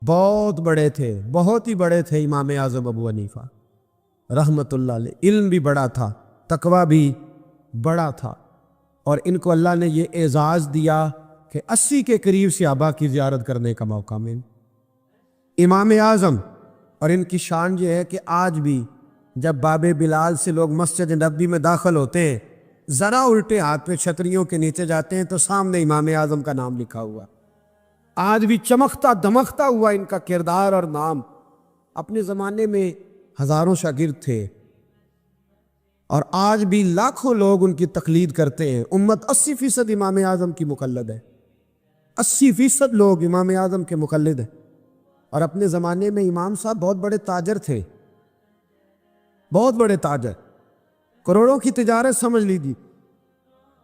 بہت بڑے تھے، بہت ہی بڑے تھے امام اعظم ابو حنیفہ رحمۃ اللہ علیہ۔ علم بھی بڑا تھا، تقویٰ بھی بڑا تھا، اور ان کو اللہ نے یہ اعزاز دیا کہ 80 کے قریب صحابہ کی زیارت کرنے کا موقع ملا۔ امام اعظم، اور ان کی شان یہ ہے کہ آج بھی جب باب بلال سے لوگ مسجد نبوی میں داخل ہوتے ہیں، ذرا الٹے ہاتھ پہ چھتریوں کے نیچے جاتے ہیں تو سامنے امام اعظم کا نام لکھا ہوا۔ آج بھی چمکتا دمکتا ہوا ان کا کردار اور نام۔ اپنے زمانے میں ہزاروں شاگرد تھے، اور آج بھی لاکھوں لوگ ان کی تقلید کرتے ہیں۔ امت 80% امام اعظم کی مقلد ہے، 80% لوگ امام اعظم کے مقلد ہیں۔ اور اپنے زمانے میں امام صاحب بہت بڑے تاجر تھے، بہت بڑے تاجر، کروڑوں کی تجارت سمجھ لیجیے۔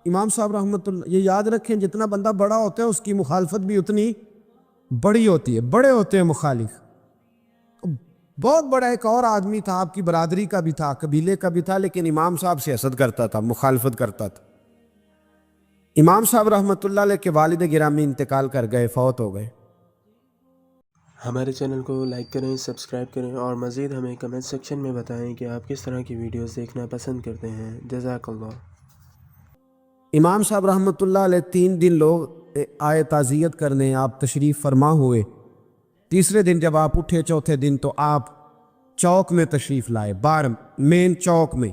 امام صاحب رحمۃ اللہ، یہ یاد رکھیں، جتنا بندہ بڑا ہوتا ہے اس کی مخالفت بھی اتنی بڑی ہوتی ہے، بڑے ہوتے ہیں مخالف۔ بہت بڑا ایک اور آدمی تھا، آپ کی برادری کا بھی تھا، قبیلے کا بھی تھا، لیکن امام صاحب سے حسد کرتا تھا، مخالفت کرتا تھا۔ امام صاحب رحمۃ اللہ علیہ کے والد گرامی انتقال کر گئے، فوت ہو گئے۔ ہمارے چینل کو لائک کریں، سبسکرائب کریں، اور مزید ہمیں کمنٹ سیکشن میں بتائیں کہ آپ کس طرح کی ویڈیوز دیکھنا پسند کرتے ہیں۔ جزاک اللہ۔ امام صاحب رحمۃ اللہ علیہ 3 دن لوگ آئے تعزیت کرنے، آپ تشریف فرما ہوئے۔ تیسرے دن جب آپ اٹھے، چوتھے دن تو آپ چوک میں تشریف لائے، بار مین چوک میں۔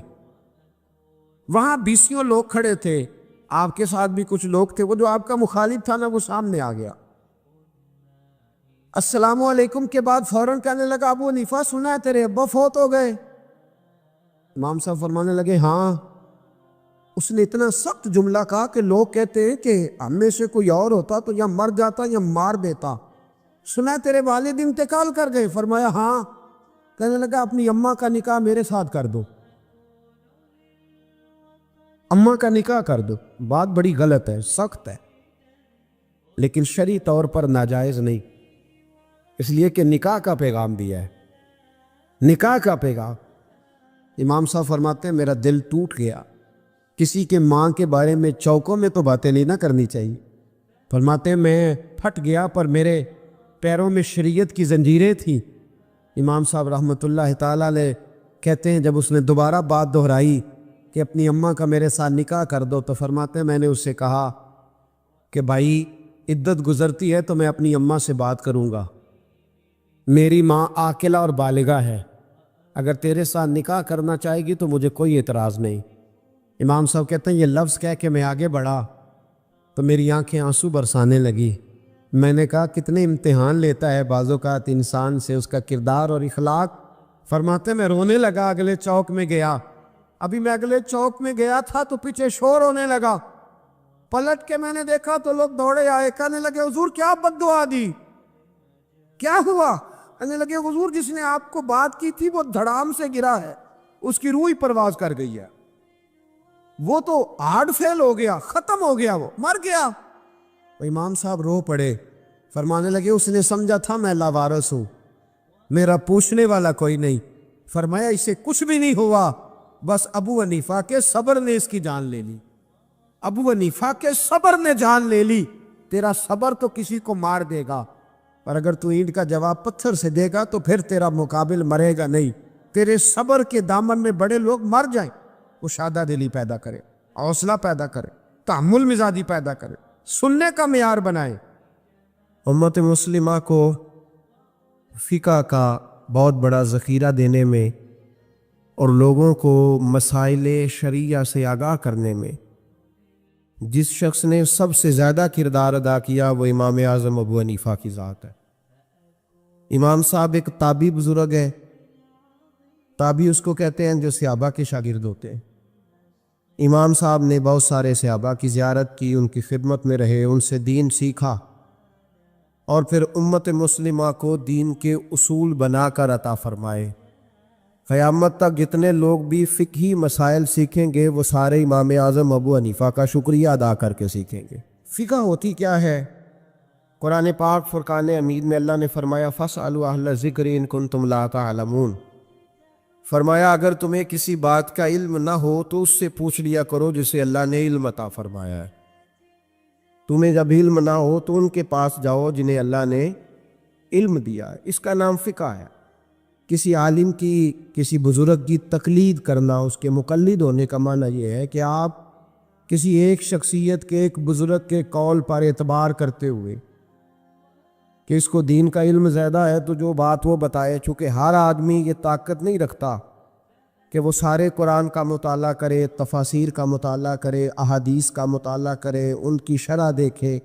وہاں 20 لوگ کھڑے تھے، آپ کے ساتھ بھی کچھ لوگ تھے۔ وہ جو آپ کا مخالف تھا نا، وہ سامنے آ گیا، السلام علیکم کے بعد فوراً کہنے لگا، ابو حنیفہ سنا ہے تیرے ابا فوت ہو گئے؟ امام صاحب فرمانے لگے، ہاں۔ اس نے اتنا سخت جملہ کہا کہ لوگ کہتے ہیں کہ ہم میں سے کوئی اور ہوتا تو یا مر جاتا یا مار دیتا۔ سنا ہے تیرے والد انتقال کر گئے؟ فرمایا ہاں۔ کہنے لگا، اپنی اماں کا نکاح میرے ساتھ کر دو، اماں کا نکاح کر دو۔ بات بڑی غلط ہے، سخت ہے، لیکن شرعی طور پر ناجائز نہیں، اس لیے کہ نکاح کا پیغام دیا ہے، نکاح کا پیغام۔ امام صاحب فرماتے ہیں، میرا دل ٹوٹ گیا۔ کسی کے ماں کے بارے میں چوکوں میں تو باتیں نہیں نہ کرنی چاہیے۔ فرماتے ہیں میں پھٹ گیا، پر میرے پیروں میں شریعت کی زنجیریں تھیں۔ امام صاحب رحمۃ اللہ تعالیٰ علیہ کہتے ہیں، جب اس نے دوبارہ بات دہرائی کہ اپنی اماں کا میرے ساتھ نکاح کر دو، تو فرماتے ہیں میں نے اس سے کہا کہ بھائی عدت گزرتی ہے تو میں اپنی اماں سے بات کروں گا، میری ماں عاقلہ اور بالغہ ہے، اگر تیرے ساتھ نکاح کرنا چاہے گی تو مجھے کوئی اعتراض نہیں۔ امام صاحب کہتے ہیں، یہ لفظ کہہ کے میں آگے بڑھا تو میری آنکھیں آنسو برسانے لگی۔ میں نے کہا کتنے امتحان لیتا ہے بعض اوقات انسان سے اس کا کردار اور اخلاق۔ فرماتے ہیں میں رونے لگا، اگلے چوک میں گیا۔ ابھی میں اگلے چوک میں گیا تھا تو پیچھے شور ہونے لگا، پلٹ کے میں نے دیکھا تو لوگ دوڑے آئے، کہنے لگے حضور کیا بد دعا دی، کیا ہوا؟ کہنے لگے حضور جس نے آپ کو بات کی تھی وہ دھڑام سے گرا ہے، اس کی روح پرواز کر گئی ہے، وہ تو ہارڈ فیل ہو گیا، ختم ہو گیا، وہ مر گیا۔ امام صاحب رو پڑے، فرمانے لگے اس نے سمجھا تھا میں لاوارث ہوں، میرا پوچھنے والا کوئی نہیں۔ فرمایا اسے کچھ بھی نہیں ہوا، بس ابو حنیفہ کے صبر نے اس کی جان لے لی، ابو حنیفہ کے صبر نے جان لے لی۔ تیرا صبر تو کسی کو مار دے گا، پر اگر تو اینٹ کا جواب پتھر سے دے گا تو پھر تیرا مقابل مرے گا نہیں۔ تیرے صبر کے دامن میں بڑے لوگ مر جائیں، وہ شادہ دلی پیدا کرے، حوصلہ پیدا کرے، تحمل مزاجی پیدا کرے، سننے کا معیار بنائے۔ امت مسلمہ کو فقہ کا بہت بڑا ذخیرہ دینے میں اور لوگوں کو مسائل شرعیہ سے آگاہ کرنے میں جس شخص نے سب سے زیادہ کردار ادا کیا وہ امام اعظم ابو حنیفہ کی ذات ہے۔ امام صاحب ایک تابعی بزرگ ہے، تابعی اس کو کہتے ہیں جو صحابہ کے شاگرد ہوتے ہیں۔ امام صاحب نے بہت سارے صحابہ کی زیارت کی، ان کی خدمت میں رہے، ان سے دین سیکھا، اور پھر امت مسلمہ کو دین کے اصول بنا کر عطا فرمائے۔ قیامت تک جتنے لوگ بھی فقہی مسائل سیکھیں گے وہ سارے امام اعظم ابو حنیفہ کا شکریہ ادا کر کے سیکھیں گے۔ فقہ ہوتی کیا ہے؟ قرآن پاک فرقان حمید میں اللہ نے فرمایا فاسألوا اہل الذکر ان کنتم لا تعلمون۔ فرمایا اگر تمہیں کسی بات کا علم نہ ہو تو اس سے پوچھ لیا کرو جسے اللہ نے علم عطا فرمایا ہے۔ تمہیں جب علم نہ ہو تو ان کے پاس جاؤ جنہیں اللہ نے علم دیا ہے، اس کا نام فقہ ہے۔ کسی عالم کی، کسی بزرگ کی تقلید کرنا، اس کے مقلد ہونے کا معنی یہ ہے کہ آپ کسی ایک شخصیت کے، ایک بزرگ کے قول پر اعتبار کرتے ہوئے کہ اس کو دین کا علم زیادہ ہے تو جو بات وہ بتائے، چونکہ ہر آدمی یہ طاقت نہیں رکھتا کہ وہ سارے قرآن کا مطالعہ کرے، تفاسیر کا مطالعہ کرے، احادیث کا مطالعہ کرے، ان کی شرح دیکھے،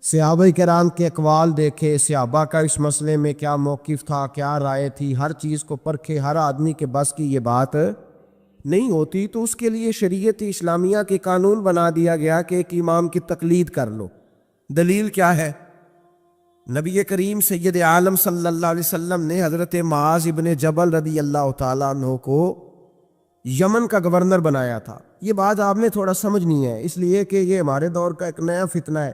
صحابہ کرام کے اقوال دیکھے، صحابہ کا اس مسئلے میں کیا موقف تھا، کیا رائے تھی، ہر چیز کو پرکھے۔ ہر آدمی کے بس کی یہ بات نہیں ہوتی، تو اس کے لیے شریعت اسلامیہ کے قانون بنا دیا گیا کہ ایک امام کی تقلید کر لو۔ دلیل کیا ہے؟ نبی کریم سید عالم صلی اللہ علیہ وسلم نے حضرت معاذ ابن جبل رضی اللہ تعالیٰ عنہ کو یمن کا گورنر بنایا تھا۔ یہ بات آپ نے تھوڑا سمجھنی ہے، اس لیے کہ یہ ہمارے دور کا ایک نیا فتنہ ہے۔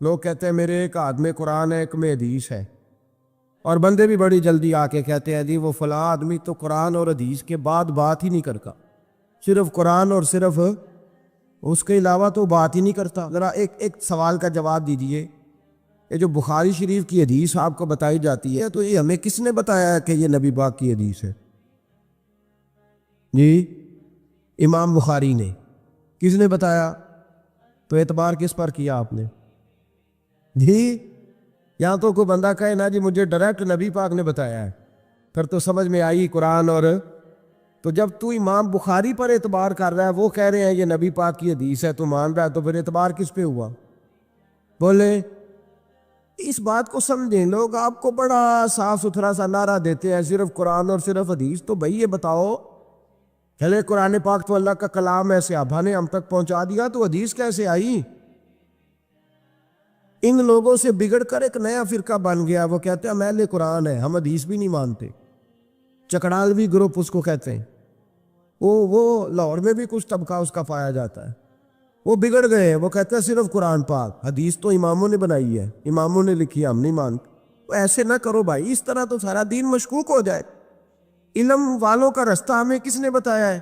لوگ کہتے ہیں میرے ایک ہاتھ میں قرآن ہے، ایک میں حدیث ہے، اور بندے بھی بڑی جلدی آ کے کہتے ہیں جی وہ فلاں آدمی تو قرآن اور حدیث کے بعد بات ہی نہیں کرتا، صرف قرآن اور صرف اس کے علاوہ تو بات ہی نہیں کرتا۔ ذرا ایک سوال کا جواب دیجئے، یہ جو بخاری شریف کی حدیث آپ کو بتائی جاتی ہے تو یہ ہمیں کس نے بتایا ہے کہ یہ نبی پاک کی حدیث ہے؟ جی امام بخاری نے۔ کس نے بتایا؟ تو اعتبار کس پر کیا آپ نے؟ جی یہاں تو کوئی بندہ کہے نا جی مجھے ڈائریکٹ نبی پاک نے بتایا ہے، پھر تو سمجھ میں آئی قرآن۔ اور تو جب تو امام بخاری پر اعتبار کر رہا ہے، وہ کہہ رہے ہیں یہ نبی پاک کی حدیث ہے، تو مان رہا ہے، تو پھر اعتبار کس پہ ہوا؟ بولے اس بات کو سمجھیں۔ لوگ آپ کو بڑا صاف ستھرا سا نعرہ دیتے ہیں صرف قرآن اور صرف حدیث، تو بھائی یہ بتاؤ چلے قرآن پاک تو اللہ کا کلام ہے، صحابہ نے ہم تک پہنچا دیا، تو حدیث کیسے آئی؟ ان لوگوں سے بگڑ کر ایک نیا فرقہ بن گیا، وہ کہتے ہیں ہم اہل قرآن ہے، ہم حدیث بھی نہیں مانتے۔ چکڑالوی گروپ اس کو کہتے ہیں۔ وہ لاہور میں بھی کچھ طبقہ اس کا پایا جاتا ہے، وہ بگڑ گئے، وہ کہتے ہیں صرف قرآن پاک، حدیث تو اماموں نے بنائی ہے، اماموں نے لکھی ہے، ہم نہیں مانتے۔ تو ایسے نہ کرو بھائی، اس طرح تو سارا دین مشکوک ہو جائے۔ علم والوں کا رستہ ہمیں کس نے بتایا ہے؟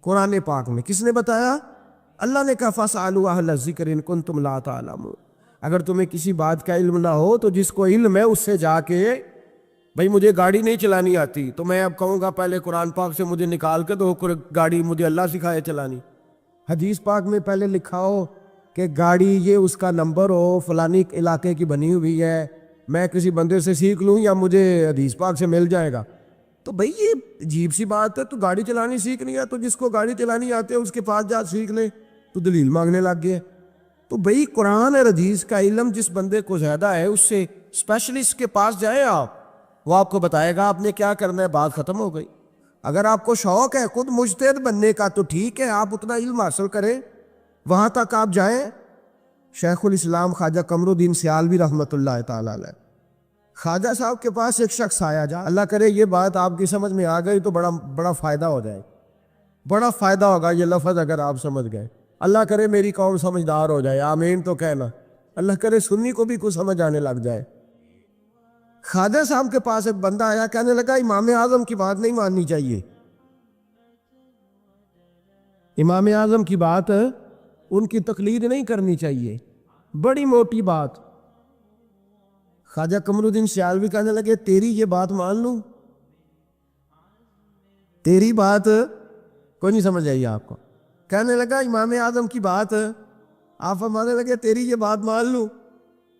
قرآن پاک میں۔ کس نے بتایا؟ اللہ نے کہا فَاسْأَلُوا أَهْلَ الذِّكْرِ إِن كُنتُمْ لَا تَعْلَمُونَ۔ اگر تمہیں کسی بات کا علم نہ ہو تو جس کو علم ہے اس سے جا کے، بھائی مجھے گاڑی نہیں چلانی آتی تو میں اب کہوں گا پہلے قرآن پاک سے مجھے نکال کے دو گاڑی، مجھے اللہ سکھائے چلانی۔ حدیث پاک میں پہلے لکھا ہو کہ گاڑی یہ اس کا نمبر ہو، فلانی علاقے کی بنی ہوئی ہے، میں کسی بندے سے سیکھ لوں یا مجھے حدیث پاک سے مل جائے گا؟ تو بھئی یہ عجیب سی بات ہے، تو گاڑی چلانی سیکھنی ہے تو جس کو گاڑی چلانی آتے ہے اس کے پاس جا سیکھ لے، تو دلیل مانگنے لگ گئے۔ تو بھئی قرآن اور حدیث کا علم جس بندے کو زیادہ ہے اس سے اسپیشلسٹ کے پاس جائیں آپ، وہ آپ کو بتائے گا آپ نے کیا کرنا ہے، بات ختم ہو گئی۔ اگر آپ کو شوق ہے خود مجتہد بننے کا تو ٹھیک ہے، آپ اتنا علم حاصل کریں، وہاں تک آپ جائیں۔ شیخ الاسلام خواجہ قمر الدین سیالوی رحمۃ اللہ تعالیٰ علیہ، خواجہ صاحب کے پاس ایک شخص آیا، جا اللہ کرے یہ بات آپ کی سمجھ میں آ گئی تو بڑا فائدہ ہو جائے، بڑا فائدہ ہوگا یہ لفظ اگر آپ سمجھ گئے۔ اللہ کرے میری قوم سمجھدار ہو جائے، آمین تو کہنا۔ اللہ کرے سنی کو بھی کچھ سمجھ آنے لگ جائے۔ خواجہ صاحب کے پاس ایک بندہ آیا، کہنے لگا امام اعظم کی بات نہیں ماننی چاہیے، امام اعظم کی بات ان کی تقلید نہیں کرنی چاہیے، بڑی موٹی بات۔ خواجہ قمر الدین سیالوی کہنے لگے تیری یہ بات مان لوں؟ تیری بات کوئی نہیں سمجھ آئی آپ کو؟ کہنے لگا امام اعظم کی بات، آپ فرمانے لگے تیری یہ بات مان لوں؟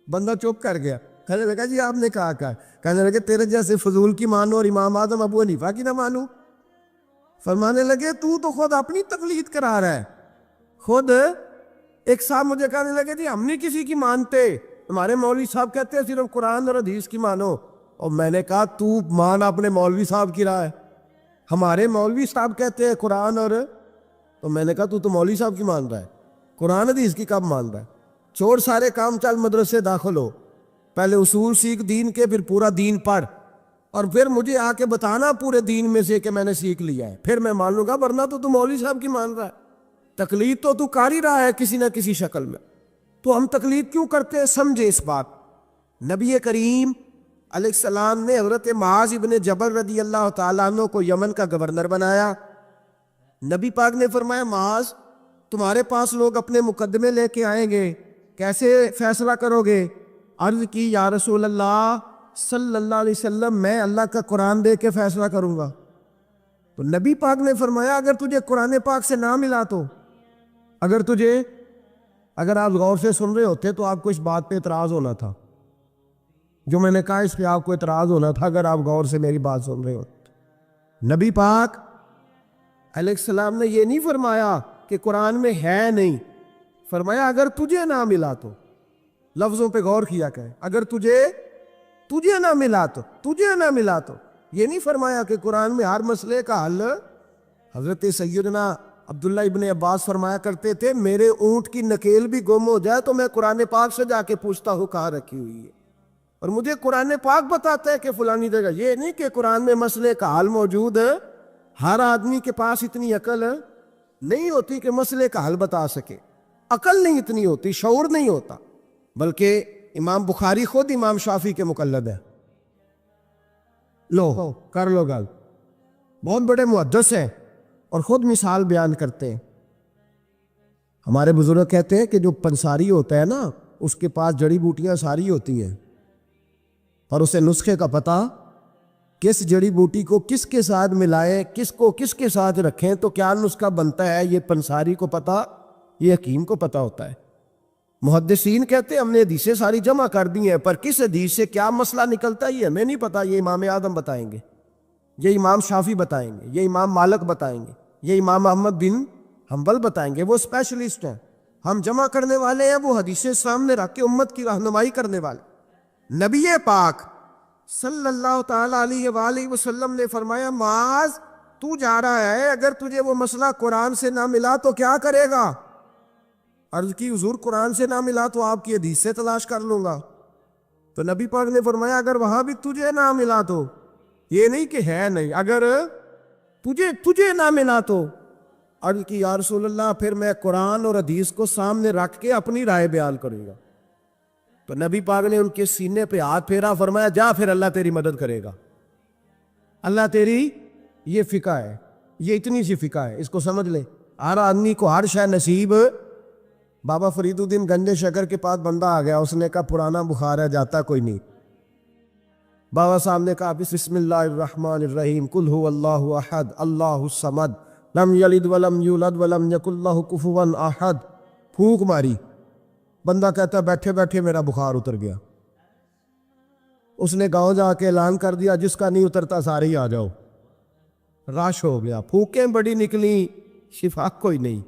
بندہ چپ کر گیا، کہنے لگا جی آپ نے کہا کہا، کہنے لگے تیرے جیسے فضول کی مانو اور امام اعظم ابو حنیفہ کی نہ مانوں؟ فرمانے لگے تو خود اپنی تقلید کرا رہا ہے۔ خود ایک صاحب مجھے کہنے لگے جی ہم نہیں کسی کی مانتے، ہمارے مولوی صاحب کہتے ہیں صرف قرآن اور حدیث کی مانو۔ اور میں نے کہا تو مان اپنے مولوی صاحب کی رائے، ہمارے مولوی صاحب کہتے ہیں قرآن اور، تو میں نے کہا تو مولوی صاحب کی مان رہا ہے، قرآن حدیث کی کب مان رہا ہے؟ چھوڑ سارے کام، چل مدرسے داخل ہو، پہلے اصول سیکھ دین کے، پھر پورا دین پڑھ، اور پھر مجھے آ کے بتانا پورے دین میں سے کہ میں نے سیکھ لیا ہے، پھر میں مان لوں گا، ورنہ تو مولوی صاحب کی مان رہا ہے۔ تقلید تو کر ہی رہا ہے کسی نہ کسی شکل میں، تو ہم تقلید کیوں کرتے ہیں؟ سمجھے اس بات۔ نبی کریم علیہ السلام نے حضرت معاذ ابن جبل رضی اللہ تعالیٰ عنہ کو یمن کا گورنر بنایا۔ نبی پاک نے فرمایا معاذ تمہارے پاس لوگ اپنے مقدمے لے کے آئیں گے، کیسے فیصلہ کرو گے؟ عرض کی یا رسول اللہ صلی اللہ علیہ وسلم میں اللہ کا قرآن دے کے فیصلہ کروں گا. تو نبی پاک نے فرمایا اگر تجھے قرآن پاک سے نہ ملا تو اگر آپ غور سے سن رہے ہوتے تو آپ کو اس بات پہ اعتراض ہونا تھا جو میں نے کہا، اس پہ آپ کو اعتراض ہونا تھا اگر آپ غور سے میری بات سن رہے ہوتے. نبی پاک علیہ السلام نے یہ نہیں فرمایا کہ قرآن میں ہے نہیں، فرمایا اگر تجھے نہ ملا تو. لفظوں پہ غور کیا کہ اگر تجھے نہ ملا تو یہ نہیں فرمایا کہ قرآن میں ہر مسئلے کا حل. حضرت سیدنا عبداللہ ابن عباس فرمایا کرتے تھے میرے اونٹ کی نکیل بھی گم ہو جائے تو میں قرآن پاک سے جا کے پوچھتا ہوں کہاں رکھی ہوئی ہے، اور مجھے قرآن پاک بتاتا ہے کہ فلانی جگہ. یہ نہیں کہ قرآن میں مسئلے کا حل موجود ہے. ہر آدمی کے پاس اتنی عقل نہیں ہوتی کہ مسئلے کا حل بتا سکے، عقل نہیں اتنی ہوتی، شعور نہیں ہوتا. بلکہ امام بخاری خود امام شافعی کے مقلد ہے. لو کر لو گل، بہت بڑے محدث ہیں اور خود مثال بیان کرتے ہیں. ہمارے بزرگ کہتے ہیں کہ جو پنساری ہوتا ہے نا اس کے پاس جڑی بوٹیاں ساری ہوتی ہیں، اور اسے نسخے کا پتہ کس جڑی بوٹی کو کس کے ساتھ ملائے، کس کو کس کے ساتھ رکھیں تو کیا نسخہ بنتا ہے، یہ پنساری کو پتہ، یہ حکیم کو پتہ ہوتا ہے. محدثین کہتے ہیں ہم نے حدیثیں ساری جمع کر دی ہیں، پر کس حدیث سے کیا مسئلہ نکلتا ہے یہ ہمیں نہیں پتہ. یہ امام اعظم بتائیں گے، یہ امام شافعی بتائیں گے، یہ امام مالک بتائیں گے، یہ امام احمد بن حنبل بتائیں گے. وہ اسپیشلسٹ ہیں، ہم جمع کرنے والے ہیں، وہ حدیثیں سامنے رکھ کے امت کی رہنمائی کرنے والے. نبی پاک صلی اللہ تعالیٰ علیہ وآلہ وسلم نے فرمایا معاذ تو جا رہا ہے، اگر تجھے وہ مسئلہ قرآن سے نہ ملا تو کیا کرے گا؟ عرض کی حضور قرآن سے نہ ملا تو آپ کی حدیث سے تلاش کر لوں گا. تو نبی پاک نے فرمایا اگر وہاں بھی تجھے نہ ملا تو، یہ نہیں کہ ہے نہیں، اگر تجھے نہ ملا تو. عرض کی یا رسول اللہ پھر میں قرآن اور حدیث کو سامنے رکھ کے اپنی رائے بیان کروں گا. تو نبی پاک نے ان کے سینے پہ ہاتھ پھیرا، فرمایا جا پھر اللہ تیری مدد کرے گا. اللہ تیری، یہ فقہ ہے، یہ اتنی سی فقہ ہے، اس کو سمجھ لے. ہر آدمی کو ہر شے نصیب. بابا فرید الدین گنج شکر کے پاس بندہ آ گیا، اس نے کہا پرانا بخار ہے جاتا کوئی نہیں. بابا صاحب نے کہا بسم اللہ الرحمن الرحیم قل هو اللہ احد اللہ الصمد لم یلد ولم یولد ولم یکن لہ کفوا احد. پھونک ماری، بندہ کہتا بیٹھے بیٹھے میرا بخار اتر گیا. اس نے گاؤں جا کے اعلان کر دیا جس کا نہیں اترتا سارے ہی آ جاؤ. رش ہو گیا، پھونکیں بڑی نکلی، شفا کوئی نہیں.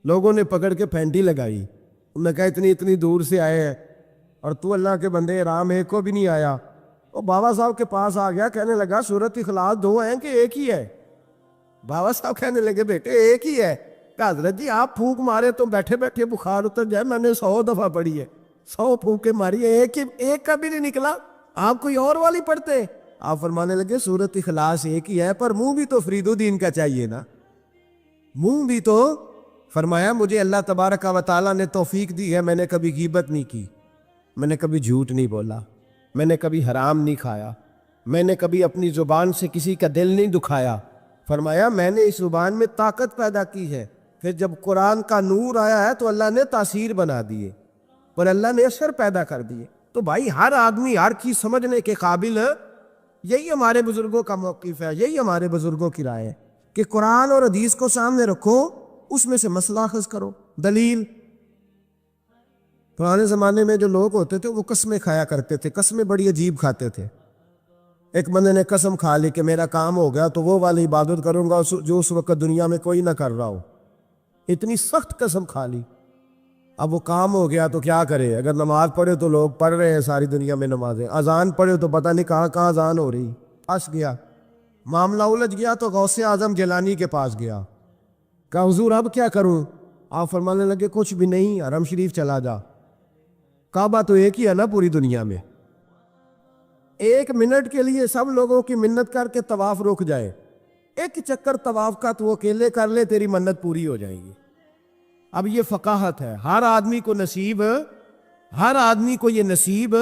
لوگوں نے پکڑ کے پھینٹی لگائی، انہوں نے کہا اتنی دور سے آئے ہیں اور تو اللہ کے بندے رام ایک کو بھی نہیں آیا. وہ بابا صاحب کے پاس آ گیا، کہنے لگا سورت اخلاص دو ہیں کہ ایک ہی ہے؟ بابا صاحب کہنے لگے بیٹے ایک ہی ہے. کہ حضرت جی آپ پھونک مارے تو بیٹھے بیٹھے بخار اتر جائے، میں نے 100 دفعہ پڑھی ہے، 100 پھونکیں ماری ہے، ایک کا بھی نہیں نکلا. آپ کوئی اور والی پڑھتے؟ آپ فرمانے لگے سورت اخلاص ایک ہی ہے، پر منہ بھی تو فرید الدین کا چاہیے نا، منہ بھی تو. فرمایا مجھے اللہ تبارک و تعالیٰ نے توفیق دی ہے، میں نے کبھی غیبت نہیں کی، میں نے کبھی جھوٹ نہیں بولا، میں نے کبھی حرام نہیں کھایا، میں نے کبھی اپنی زبان سے کسی کا دل نہیں دکھایا. فرمایا میں نے اس زبان میں طاقت پیدا کی ہے، پھر جب قرآن کا نور آیا ہے تو اللہ نے تاثیر بنا دیے، پر اللہ نے اثر پیدا کر دیے. تو بھائی ہر آدمی ہر چیز سمجھنے کے قابل ہے. یہی ہمارے بزرگوں کا موقف ہے، یہی ہمارے بزرگوں کی رائے ہے کہ قرآن اور حدیث کو سامنے رکھو، اس میں سے مسئلہ اخذ کرو. دلیل، پرانے زمانے میں جو لوگ ہوتے تھے وہ قسمیں کھایا کرتے تھے، قسمیں بڑی عجیب کھاتے تھے. ایک بندے نے قسم کھا لی کہ میرا کام ہو گیا تو وہ والی عبادت کروں گا جو اس وقت دنیا میں کوئی نہ کر رہا ہو. اتنی سخت قسم کھا لی. اب وہ کام ہو گیا تو کیا کرے؟ اگر نماز پڑھے تو لوگ پڑھ رہے ہیں ساری دنیا میں نمازیں، اذان پڑھے تو پتہ نہیں کہاں کہاں اذان ہو رہی. پھنس گیا، معاملہ الجھ گیا تو غوث اعظم جیلانی کے پاس گیا. کہا حضور اب کیا کروں؟ آپ فرمانے لگے کچھ بھی نہیں، حرم شریف چلا جا، کعبہ تو ایک ہی ہے نا پوری دنیا میں. 1 منٹ کے لیے سب لوگوں کی منت کر کے طواف رک جائے، ایک چکر طواف کا تو وہ اکیلے کر لے، تیری منت پوری ہو جائے گی. اب یہ فقاہت ہے، ہر آدمی کو یہ نصیب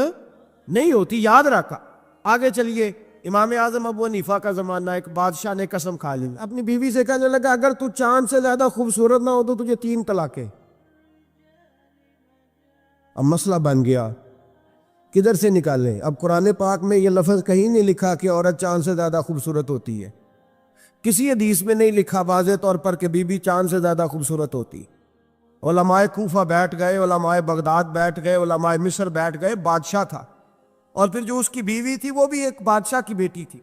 نہیں ہوتی، یاد رکھا. آگے چلیے، امام اعظم ابو حنیفہ کا زمانہ، ایک بادشاہ نے قسم کھا لی، اپنی بیوی سے کہنے لگا اگر تو چاند سے زیادہ خوبصورت نہ ہو تو تجھے 3 طلاقیں. اب مسئلہ بن گیا، کدھر سے نکالیں؟ اب قرآن پاک میں یہ لفظ کہیں نہیں لکھا کہ عورت چاند سے زیادہ خوبصورت ہوتی ہے، کسی حدیث میں نہیں لکھا واضح طور پر کہ بی بی چاند سے زیادہ خوبصورت ہوتی۔ علماء کوفہ بیٹھ گئے، علماء بغداد بیٹھ گئے، علماء مصر بیٹھ گئے، بادشاہ تھا، اور پھر جو اس کی بیوی تھی وہ بھی ایک بادشاہ کی بیٹی تھی۔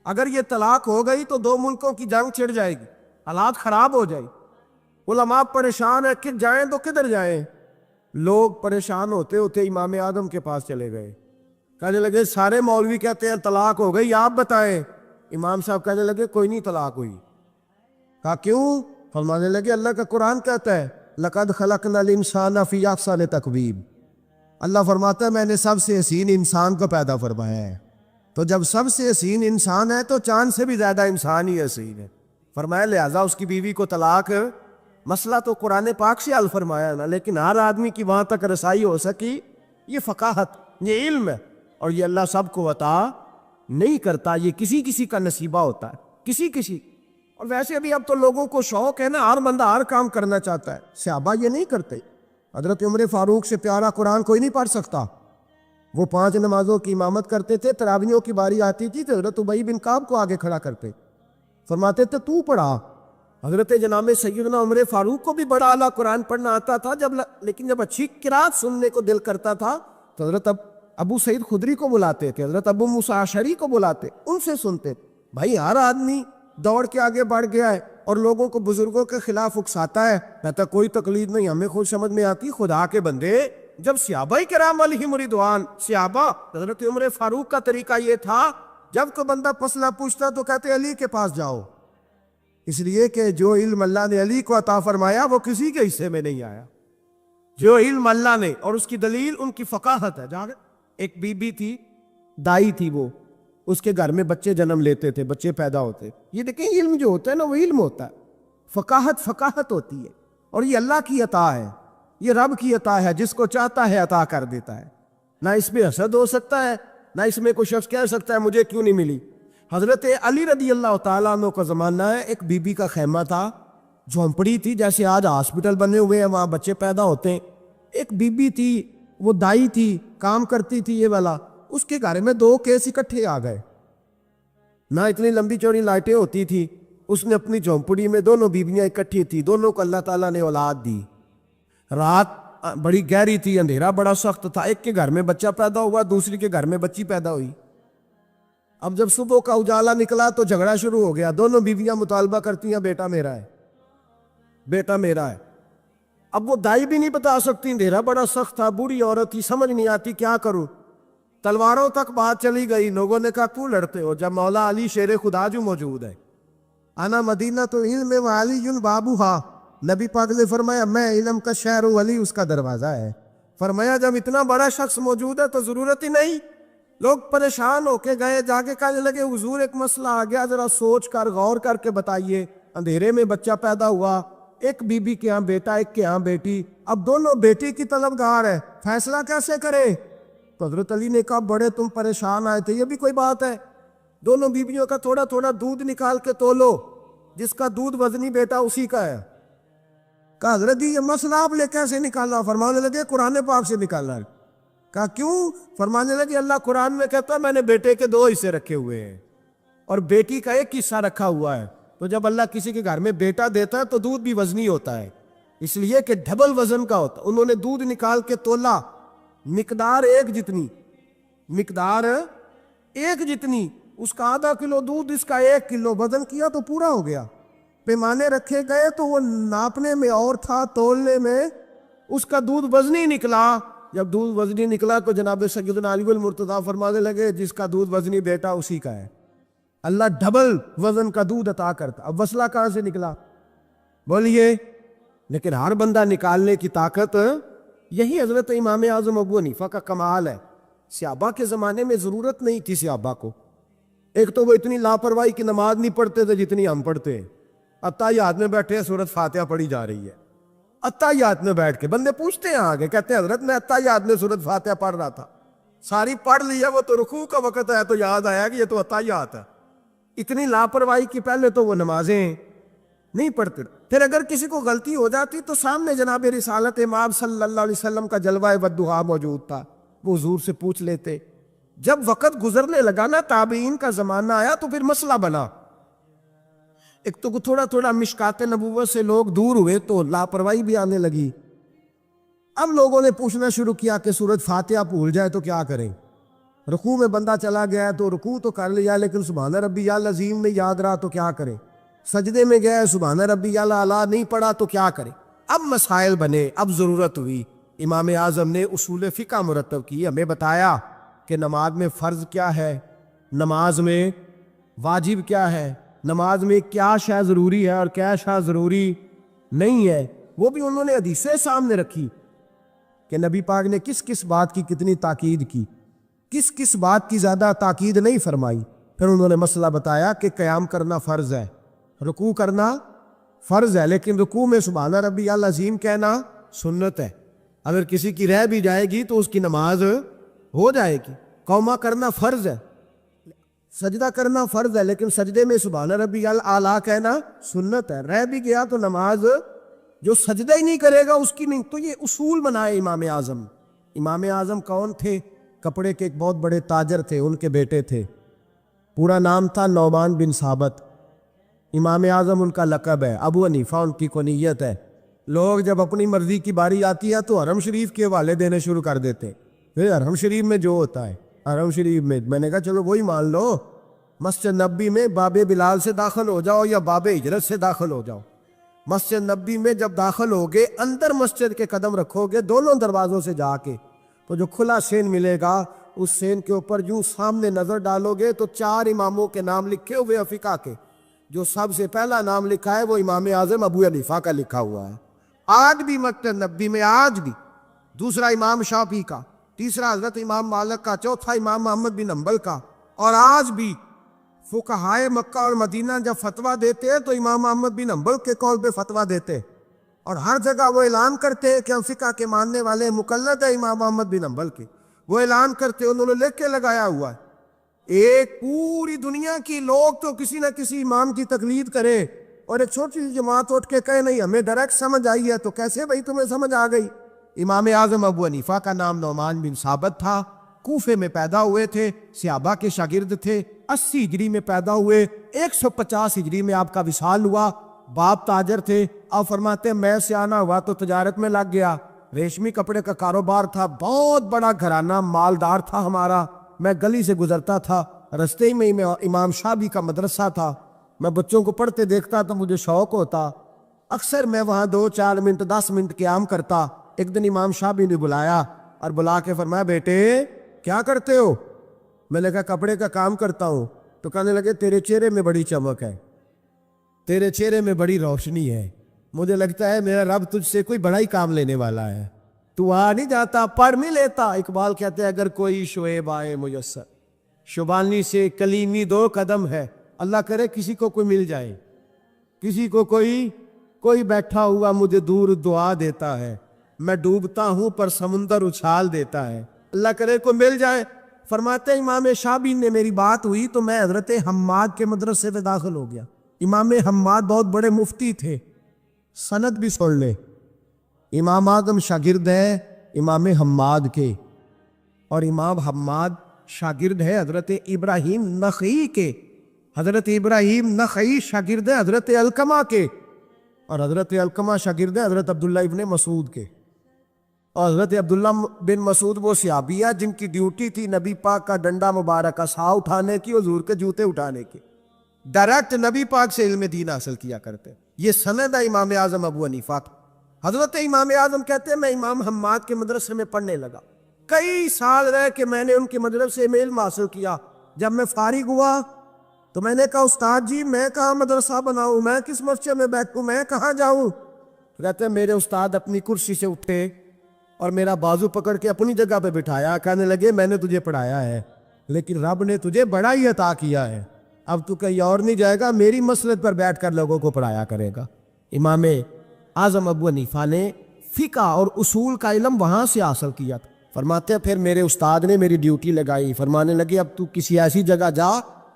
اگر یہ طلاق ہو گئی تو دو ملکوں کی جنگ چھڑ جائے گی، حالات خراب ہو جائے۔ علماء پریشان ہیں کہ جائیں تو کدھر جائیں؟ لوگ پریشان ہوتے ہوتے امام اعظم کے پاس چلے گئے، کہنے لگے سارے مولوی کہتے ہیں طلاق ہو گئی، آپ بتائیں۔ امام صاحب کہنے لگے کوئی نہیں طلاق ہوئی۔ کہا کیوں؟ فرمانے لگے اللہ کا قرآن کہتا ہے لَقَدْ خَلَقْنَا الْإِنسَانَ فِي أَحْسَنِ تَقْوِيمٍ، اللہ فرماتا ہے میں نے سب سے حسین انسان کو پیدا فرمایا ہے۔ تو جب سب سے حسین انسان ہے تو چاند سے بھی زیادہ انسان ہی حسین ہے۔ فرمایا لہٰذا اس کی بیوی کو طلاق، مسئلہ تو قرآن پاک سے حل فرمایا نا، لیکن ہر آدمی کی وہاں تک رسائی ہو سکی، یہ فقاہت، یہ علم ہے، اور یہ اللہ سب کو عطا نہیں کرتا، یہ کسی کسی کا نصیبہ ہوتا ہے، کسی کسی۔ اور ویسے ابھی اب تو لوگوں کو شوق ہے نا، ہر بندہ ہر کام کرنا چاہتا ہے، صحابہ یہ نہیں کرتے۔ حضرت عمر فاروق سے پیارا قرآن کوئی نہیں پڑھ سکتا، وہ 5 نمازوں کی امامت کرتے تھے، تراویحوں کی باری آتی تھی تو حضرت ابی بن کعب کو آگے کھڑا کرتے، فرماتے تھے تو پڑھا۔ حضرت جناب سیدنا عمر فاروق کو بھی بڑا اعلیٰ قرآن پڑھنا آتا تھا، لیکن جب اچھی قرات سننے کو دل کرتا تھا تو حضرت ابو سعید خدری کو بلاتے تھے، حضرت ابو موسیٰ اشعری کو بلاتے، ان سے سنتے۔ بھائی ہر آدمی دوڑ کے آگے بڑھ گیا ہے اور لوگوں کو بزرگوں کے خلاف اکساتا ہے، کہتا کوئی تقلید نہیں، ہمیں خود سمجھ میں آتی۔ خدا کے بندے، جب صحابہ کرام علیہم رضوان، صحابہ، حضرت عمر فاروق کا طریقہ یہ تھا جب کوئی بندہ مسئلہ پوچھتا تو کہتے علی کے پاس جاؤ، اس لیے کہ جو علم اللہ نے علی کو عطا فرمایا وہ کسی کے حصے میں نہیں آیا، جو علم اللہ نے، اور اس کی دلیل ان کی فقاہت ہے۔ جہاں ایک بی بی تھی، دائی تھی، وہ اس کے گھر میں بچے جنم لیتے تھے، بچے پیدا ہوتے۔ یہ دیکھیں علم جو ہوتا ہے نا وہ علم ہوتا ہے، فقاہت ہوتی ہے، اور یہ اللہ کی عطا ہے، یہ رب کی عطا ہے، جس کو چاہتا ہے عطا کر دیتا ہے۔ نہ اس میں حسد ہو سکتا ہے، نہ اس میں کوئی شخص کہہ سکتا ہے مجھے کیوں نہیں ملی۔ حضرت علی رضی اللہ تعالیٰ عنہ کا زمانہ ہے، ایک بی بی کا خیمہ تھا، جھونپڑی تھی، جیسے آج ہاسپٹل بنے ہوئے ہیں وہاں بچے پیدا ہوتے ہیں۔ ایک بی بی تھی، وہ دائی تھی، کام کرتی تھی یہ والا، اس کے گھر میں 2 کیس اکٹھے آ گئے، نہ اتنی لمبی چوڑی لائٹیں ہوتی تھی، اس نے اپنی جھونپڑی میں دونوں بیویاں اکٹھی تھی، دونوں کو اللہ تعالیٰ نے اولاد دی۔ رات بڑی گہری تھی، اندھیرا بڑا سخت تھا، ایک کے گھر میں بچہ پیدا ہوا، دوسری کے گھر میں بچی پیدا ہوئی۔ اب جب صبح کا اجالا نکلا تو جھگڑا شروع ہو گیا، دونوں بیویاں مطالبہ کرتی ہیں بیٹا میرا ہے، بیٹا میرا ہے۔ اب وہ دائی بھی نہیں بتا سکتی، اندھیرا بڑا سخت تھا، بوڑھی عورت تھی، سمجھ نہیں آتی کیا کروں۔ تلواروں تک بات چلی گئی، لوگوں نے کہا کیوں لڑتے ہو جب مولا علی شیر خدا جو موجود ہے۔ انا مدینہ تو علم و علی بابوہا، نبی پاک نے فرمایا میں علم کا شہر ہوں، علی اس کا دروازہ ہے۔ فرمایا جب اتنا بڑا شخص موجود ہے تو ضرورت ہی نہیں۔ لوگ پریشان ہو کے گئے، جا کے کہنے لگے حضور ایک مسئلہ آ گیا، ذرا سوچ کر غور کر کے بتائیے۔ اندھیرے میں بچہ پیدا ہوا، ایک بی بی کے ہاں بیٹا، ایک کے ہاں بیٹی، اب دونوں بیٹی کی طلبگار ہے، فیصلہ کیسے کرے؟ تو حضرت علی نے کہا بڑے تم پریشان آئے تھے، یہ بھی کوئی بات ہے؟ دونوں بیویوں کا تھوڑا تھوڑا دودھ نکال کے تولو، جس کا دودھ وزنی بیٹا اسی کا ہے۔ کہا حضرت یہ مسئلہ آپ نے کیسے نکالا؟ فرمانے لگے قرآن پاک سے نکالا ہے۔ کہا کیوں؟ فرمانے لگے اللہ قرآن میں کہتا ہے میں نے بیٹے کے 2 حصے رکھے ہوئے ہیں اور بیٹی کا 1 حصہ رکھا ہوا ہے، تو جب اللہ کسی کے گھر میں بیٹا دیتا ہے تو دودھ بھی وزنی ہوتا ہے، اس لیے کہ ڈبل وزن کا ہوتا ہے۔ انہوں نے دودھ نکال کے تولا، مقدار 1 جتنی، مقدار 1 جتنی، اس کا ½ کلو دودھ، اس کا 1 کلو، وزن کیا تو پورا ہو گیا۔ پیمانے رکھے گئے تو وہ ناپنے میں اور تھا، تولنے میں اس کا دودھ وزنی نکلا۔ جب دودھ وزنی نکلا تو جناب سیدنا علی المرتضیٰ فرمانے لگے جس کا دودھ وزنی بیٹا اسی کا ہے، اللہ ڈبل وزن کا دودھ عطا کرتا۔ اب مسئلہ کہاں سے نکلا بولیے؟ لیکن ہر بندہ نکالنے کی طاقت یہی حضرت امام اعظم ابو حنیفہ کا کمال ہے۔ صحابہ کے زمانے میں ضرورت نہیں تھی صحابہ کو، ایک تو وہ اتنی لاپرواہی کی نماز نہیں پڑھتے تھے جتنی ہم پڑھتے ہیں۔ اتحیات میں بیٹھے سورۃ فاتحہ پڑھی جا رہی ہے، اتحیات میں بیٹھ کے بندے پوچھتے ہیں آگے، کہتے ہیں حضرت میں اتحیات میں سورۃ فاتحہ پڑھ رہا تھا، ساری پڑھ لی ہے، وہ تو رکوع کا وقت ہے تو یاد آیا کہ یہ تو اتحیات ہے۔ اتنی لاپرواہی کی پہلے تو وہ نمازیں نہیں پڑھتے۔ پھر اگر کسی کو غلطی ہو جاتی تو سامنے جناب رسالت امام صلی اللہ علیہ وسلم کا جلوہ والضحیٰ موجود تھا، وہ حضور سے پوچھ لیتے. جب وقت گزرنے لگا نا، تابعین کا زمانہ آیا تو پھر مسئلہ بنا. ایک تو تھوڑا تھوڑا مشکات نبوت سے لوگ دور ہوئے تو لاپرواہی بھی آنے لگی. اب لوگوں نے پوچھنا شروع کیا کہ سورۃ فاتحہ بھول جائے تو کیا کریں. رکوع میں بندہ چلا گیا تو رکوع تو کر لیا لیکن سبحان ربی العظیم نہیں یاد رہا تو کیا کرے. سجدے میں گیا سبحان ربی الاعلیٰ نہیں پڑھا تو کیا کرے. اب مسائل بنے، اب ضرورت ہوئی. امام اعظم نے اصول فقہ مرتب کی، ہمیں بتایا کہ نماز میں فرض کیا ہے، نماز میں واجب کیا ہے، نماز میں کیا شے ضروری ہے اور کیا شے ضروری نہیں ہے. وہ بھی انہوں نے حدیثیں سامنے رکھی کہ نبی پاک نے کس کس بات کی کتنی تاکید کی، کس کس بات کی زیادہ تاکید نہیں فرمائی. پھر انہوں نے مسئلہ بتایا کہ قیام کرنا فرض ہے، رکوع کرنا فرض ہے، لیکن رکوع میں سبحان ربی العظیم کہنا سنت ہے. اگر کسی کی رہ بھی جائے گی تو اس کی نماز ہو جائے گی. قوما کرنا فرض ہے، سجدہ کرنا فرض ہے، لیکن سجدے میں سبحان ربی الاعلیٰ کہنا سنت ہے. رہ بھی گیا تو نماز جو سجدہ ہی نہیں کرے گا اس کی نہیں. تو یہ اصول بنائے امام اعظم. امام اعظم کون تھے؟ کپڑے کے ایک بہت بڑے تاجر تھے، ان کے بیٹے تھے. پورا نام تھا نعمان بن ثابت. امام اعظم ان کا لقب ہے. ابو حنیفہ ان کی کنیت ہے. لوگ جب اپنی مرضی کی باری آتی ہے تو حرم شریف کے حوالے دینے شروع کر دیتے. پھر حرم شریف میں جو ہوتا ہے، حرم شریف میں نے کہا چلو وہی مان لو. مسجد نبی میں باب بلال سے داخل ہو جاؤ یا باب ہجرت سے داخل ہو جاؤ. مسجد نبی میں جب داخل ہوگے، اندر مسجد کے قدم رکھو گے دونوں دروازوں سے جا کے، تو جو کھلا سین ملے گا اس سین کے اوپر یوں سامنے نظر ڈالو گے تو 4 اماموں کے نام لکھے ہوئے فقہ کے. جو سب سے پہلا نام لکھا ہے وہ امام اعظم ابو حنیفہ کا لکھا ہوا ہے. آج بھی مسجد نبی میں، آج بھی. دوسرا امام شافعی کا، تیسرا حضرت امام مالک کا، چوتھا امام محمد بن حنبل کا. اور آج بھی فقہائے مکہ اور مدینہ جب فتویٰ دیتے تو امام محمد بن حنبل کے قول پہ فتویٰ دیتے، اور ہر جگہ وہ اعلان کرتے کہ ہم فقہ کے ماننے والے مقلد ہیں امام محمد بن حنبل کے. وہ اعلان کرتے، انہوں نے لکھ کے لگایا ہوا ہے. ایک پوری دنیا کی لوگ تو کسی نہ کسی امام کی تقلید کرے، اور ایک چھوٹی سی جماعت اٹھ کے کہے نہیں ہمیں ڈائریکٹ سمجھ آئی ہے. تو کیسے بھائی تمہیں سمجھ آ گئی؟ امام اعظم ابو حنیفہ کا نام نعمان بن ثابت تھا. کوفے میں پیدا ہوئے تھے، صحابہ کے شاگرد تھے. 80 ہجری میں پیدا ہوئے، 150 ہجری میں آپ کا وصال ہوا. باپ تاجر تھے. آپ فرماتے ہیں میں سیانہ ہوا تو تجارت میں لگ گیا. ریشمی کپڑے کا کاروبار تھا، بہت بڑا گھرانہ مالدار تھا ہمارا. میں گلی سے گزرتا تھا، رستے میں امام شافعی کا مدرسہ تھا. میں بچوں کو پڑھتے دیکھتا تو مجھے شوق ہوتا. اکثر میں وہاں 2-4 منٹ 10 منٹ قیام کرتا. ایک دن امام شافعی نے بلایا اور بلا کے فرمایا بیٹے کیا کرتے ہو؟ میں نے کہا کپڑے کا کام کرتا ہوں. تو کہنے لگے تیرے چہرے میں بڑی چمک ہے، تیرے چہرے میں بڑی روشنی ہے. مجھے لگتا ہے میرا رب تجھ سے کوئی بڑا ہی کام لینے والا ہے. تو آ نہیں جاتا، پڑھ نہیں لیتا. اقبال کہتے ہیں اگر کوئی شعیب آئے میسر، شبانی سے کلیمی 2 قدم ہے. اللہ کرے کسی کو کوئی مل جائے، کسی کو کوئی بیٹھا ہوا مجھے دور دعا دیتا ہے. میں ڈوبتا ہوں پر سمندر اچھال دیتا ہے. اللہ کرے کوئی مل جائے. فرماتے امام شافعی نے میری بات ہوئی تو میں حضرت حماد کے مدرسے میں داخل ہو گیا. امام حماد بہت بڑے مفتی تھے. سند بھی سن لے، امام اعظم شاگرد ہے امام حماد کے، اور امام حماد شاگرد ہے حضرت ابراہیم نخعی کے. حضرت ابراہیم نخعی شاگرد ہے حضرت علقمہ کے، اور حضرت علقمہ شاگرد ہے حضرت عبداللہ ابن مسعود کے. اور حضرت عبداللہ بن مسعود وہ صحابی ہے جن کی ڈیوٹی تھی نبی پاک کا ڈنڈا مبارک سا اٹھانے کی، حضور کے جوتے اٹھانے کی. ڈائریکٹ نبی پاک سے علم دین حاصل کیا کرتے. یہ سند ہے امام اعظم ابو حنیفہ کا. حضرت امام اعظم کہتے ہیں میں امام حماد کے مدرسے میں پڑھنے لگا. کئی سال رہ کے میں نے ان کے مدرسے میں علم حاصل کیا. جب میں فارغ ہوا تو میں نے کہا استاد جی میں کہاں مدرسہ بناؤں، میں کس مسجد میں بیٹھوں، میں کہاں جاؤں؟ کہتے ہیں میرے استاد اپنی کرسی سے اٹھے اور میرا بازو پکڑ کے اپنی جگہ پہ بٹھایا. کہنے لگے میں نے تجھے پڑھایا ہے لیکن رب نے تجھے بڑا ہی عطا کیا ہے، اب تو کہیں اور نہیں جائے گا، میری مسجد پر بیٹھ کر لوگوں کو پڑھایا کرے گا. امام اعظم ابو حنیفہ نے فقہ اور اصول کا علم وہاں سے حاصل کیا تھا. فرماتے ہیں پھر میرے استاد نے میری ڈیوٹی لگائی. فرمانے لگے اب تو کسی ایسی جگہ جا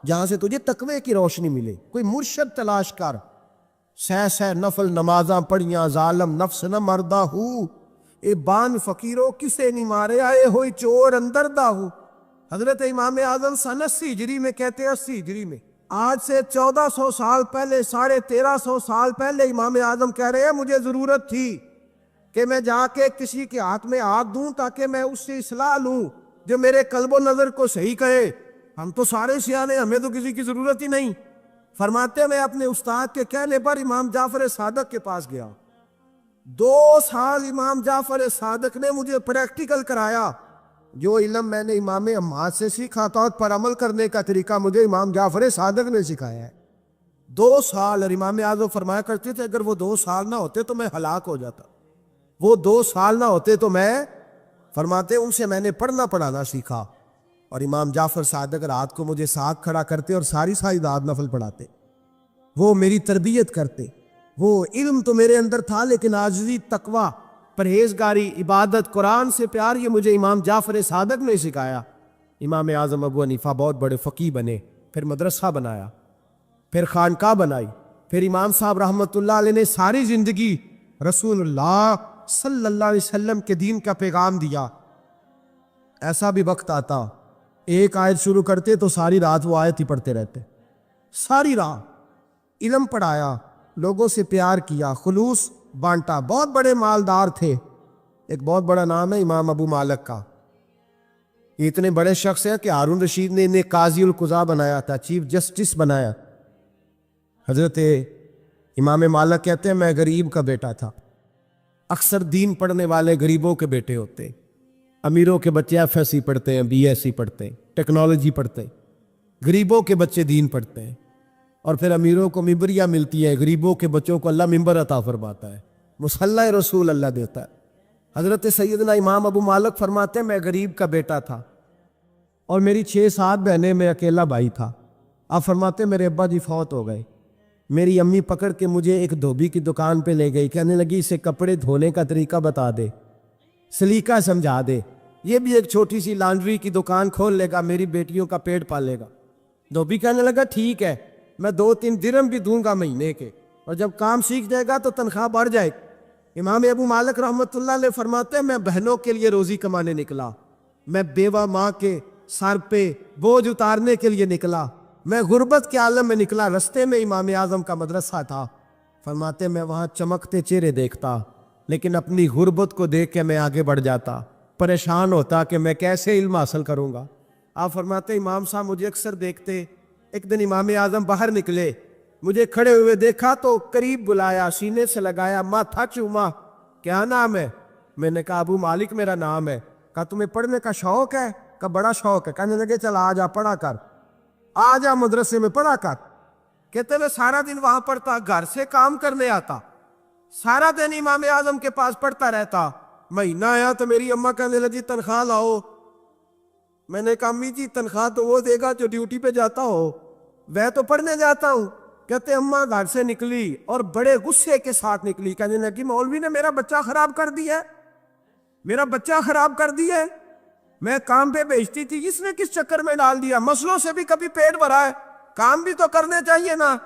جہاں سے تجھے تقوی کی روشنی ملے، کوئی مرشد تلاش کر. 6 نفل نمازاں پڑھیاں ظالم نفس نہ مردہ ہو، اے بان فقیروں کسے نہیں مارے آئے ہوئی چور اندر داہو. حضرت امام اعظم سن 80 ہجری میں کہتے ہیں 80 ہجری میں آج سے 1400 سال پہلے 1350 سال پہلے امام اعظم کہہ رہے ہیں مجھے ضرورت تھی کہ میں جا کے کسی کے ہاتھ میں ہاتھ دوں تاکہ میں اس سے اصلاح لوں جو میرے قلب و نظر کو صحیح کہے. ہم تو سارے سیانے ہمیں تو کسی کی ضرورت ہی نہیں. فرماتے میں اپنے استاد کے کہنے پر امام جعفر صادق کے پاس گیا. 2 سال امام جعفر صادق نے مجھے پریکٹیکل کرایا. جو علم میں نے امام حماد سے سیکھا تھا پر عمل کرنے کا طریقہ مجھے امام جعفر صادق نے سکھایا ہے. 2 سال. اور امام اعظم فرمایا کرتے تھے اگر وہ 2 سال نہ ہوتے تو میں ہلاک ہو جاتا. وہ 2 سال نہ ہوتے تو میں فرماتے ان سے میں نے پڑھنا پڑھانا سیکھا. اور امام جعفر صادق رات کو مجھے ساتھ کھڑا کرتے اور ساری رات نفل پڑھاتے. وہ میری تربیت کرتے. وہ علم تو میرے اندر تھا لیکن عاجزی، تقوی، پرہیزگاری، عبادت، قرآن سے پیار یہ مجھے امام جعفر صادق نے سکھایا. امام اعظم ابو حنیفہ بہت بڑے فقیہ بنے، پھر مدرسہ بنایا، پھر خانقاہ بنائی. پھر امام صاحب رحمۃ اللہ علیہ نے ساری زندگی رسول اللہ صلی اللہ علیہ وسلم کے دین کا پیغام دیا. ایسا بھی وقت آتا ایک آیت شروع کرتے تو ساری رات وہ آیت ہی پڑھتے رہتے. ساری رات علم پڑھایا، لوگوں سے پیار کیا، خلوص بانٹا. بہت بڑے مالدار تھے. ایک بہت بڑا نام ہے امام ابو مالک کا. یہ اتنے بڑے شخص ہیں کہ ہارون رشید نے انہیں قاضی القضاء بنایا تھا، چیف جسٹس بنایا. حضرت امام مالک کہتے ہیں میں غریب کا بیٹا تھا. اکثر دین پڑھنے والے غریبوں کے بیٹے ہوتے. امیروں کے بچے FSC پڑھتے ہیں، BSc پڑھتے ہیں، ٹیکنالوجی پڑھتے ہیں. غریبوں کے بچے دین پڑھتے ہیں. اور پھر امیروں کو ممبریاں ملتی ہیں، غریبوں کے بچوں کو اللہ ممبر عطا فرماتا ہے، مصلی رسول اللہ دیتا ہے. حضرت سیدنا امام ابو مالک فرماتے ہیں میں غریب کا بیٹا تھا اور میری 6-7 بہنیں، میں اکیلا بھائی تھا. آپ فرماتے ہیں میرے ابا جی فوت ہو گئے. میری امی پکڑ کے مجھے ایک دھوبی کی دکان پہ لے گئی، کہنے لگی اسے کپڑے دھونے کا طریقہ بتا دے، سلیقہ سمجھا دے، یہ بھی ایک چھوٹی سی لانڈری کی دکان کھول لے گا، میری بیٹیوں کا پیٹ پالے گا. دھوبی کہنے لگا ٹھیک ہے، میں 2-3 درہم بھی دوں گا مہینے کے، اور جب کام سیکھ جائے گا تو تنخواہ بڑھ جائے. امام ابو مالک رحمۃ اللہ علیہ فرماتے ہیں میں بہنوں کے لیے روزی کمانے نکلا، میں بیوہ ماں کے سر پہ بوجھ اتارنے کے لیے نکلا، میں غربت کے عالم میں نکلا. رستے میں امام اعظم کا مدرسہ تھا. فرماتے میں وہاں چمکتے چہرے دیکھتا لیکن اپنی غربت کو دیکھ کے میں آگے بڑھ جاتا، پریشان ہوتا کہ میں کیسے علم حاصل کروں گا. آپ فرماتے امام صاحب مجھے اکثر دیکھتے. ایک دن امام اعظم باہر نکلے، مجھے کھڑے ہوئے دیکھا تو قریب بلایا، سینے سے لگایا، ماتھا چوما. کیا نام ہے؟ میں نے کہا ابو مالک میرا نام ہے. کہا تمہیں پڑھنے کا شوق ہے؟ کہا بڑا شوق ہے. کہنے لگے چل آ جا پڑھا کر، آ جا مدرسے میں پڑھا کر. کہتے میں سارا دن وہاں پڑھتا، گھر سے کام کرنے آتا، سارا دن امام اعظم کے پاس پڑھتا رہتا. مہینہ آیا تو میری اماں کہنے لگی تنخواہ لاؤ. میں نے کہا امی جی تنخواہ تو وہ دے گا جو ڈیوٹی پہ جاتا ہو، میں تو پڑھنے جاتا ہوں. کہتے اماں گھر سے نکلی اور بڑے غصے کے ساتھ نکلی، کہنے لگی مولوی نے میرا بچہ خراب کر دیا ہے، میرا بچہ خراب کر دیا ہے، میں کام پہ بھیجتی تھی، اس نے کس چکر میں ڈال دیا، مسلوں سے بھی کبھی پیٹ بھرا ہے، کام بھی تو کرنے چاہیے نا.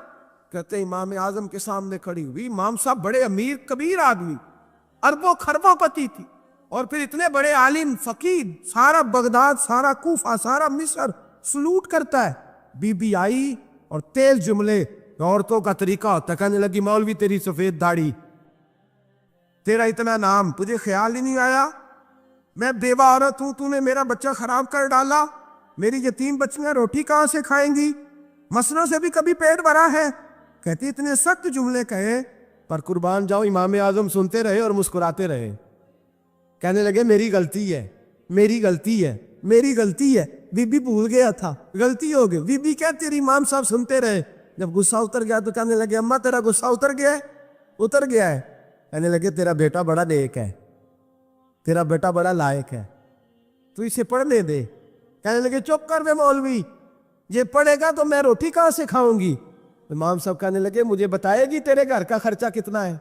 کہتے امام اعظم کے سامنے کھڑی ہوئی. امام صاحب بڑے امیر کبیر آدمی، اربوں خربوں پتی تھی، اور پھر اتنے بڑے عالم فقیر، سارا بغداد، سارا کوفہ، سارا مصر سلوٹ کرتا ہے. بی بی آئی اور تیز جملے عورتوں کا طریقہ ہوتا ہے. کہنے لگی مولوی تیری سفید داڑھی، تیرا اتنا نام، تجھے خیال ہی نہیں آیا میں بیوہ عورت ہوں، تو نے میرا بچہ خراب کر ڈالا، میری یتیم بچیاں روٹی کہاں سے کھائیں گی، مسلوں سے بھی کبھی پیٹ بھرا ہے. کہتی اتنے سخت جملے کہے پر قربان جاؤ امام اعظم سنتے رہے اور مسکراتے رہے. کہنے لگے میری غلطی ہے، میری غلطی ہے، میری غلطی ہے. بی بی بھول گیا تھا، غلطی ہو گئی. بی بی کہتی تیری امام صاحب سنتے رہے. جب غصہ اتر گیا تو کہنے لگے اماں تیرا غصہ اتر گیا ہے؟ اتر گیا ہے. کہنے لگے تیرا بیٹا بڑا نیک ہے، تیرا بیٹا بڑا لائق ہے، تو اسے پڑھنے دے. کہنے لگے چپ کر دے مولوی، یہ پڑھے گا تو میں روٹی کہاں سے کھاؤں گی. امام صاحب کہنے لگے مجھے بتائے گی تیرے گھر کا خرچہ کتنا ہے.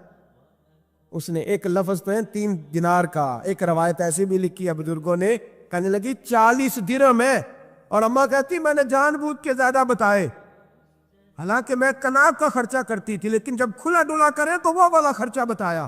اس نے ایک لفظ تو ہے 3 دینار کا، ایک روایت ایسی بھی لکھی ہے بزرگوں نے، کہنے لگی 40 درہم ہے. اور اماں کہتی میں نے جان بوجھ کے زیادہ بتائے، حالانکہ میں کناب کا خرچہ کرتی تھی، لیکن جب کھلا ڈلا کرے تو وہ والا خرچہ بتایا.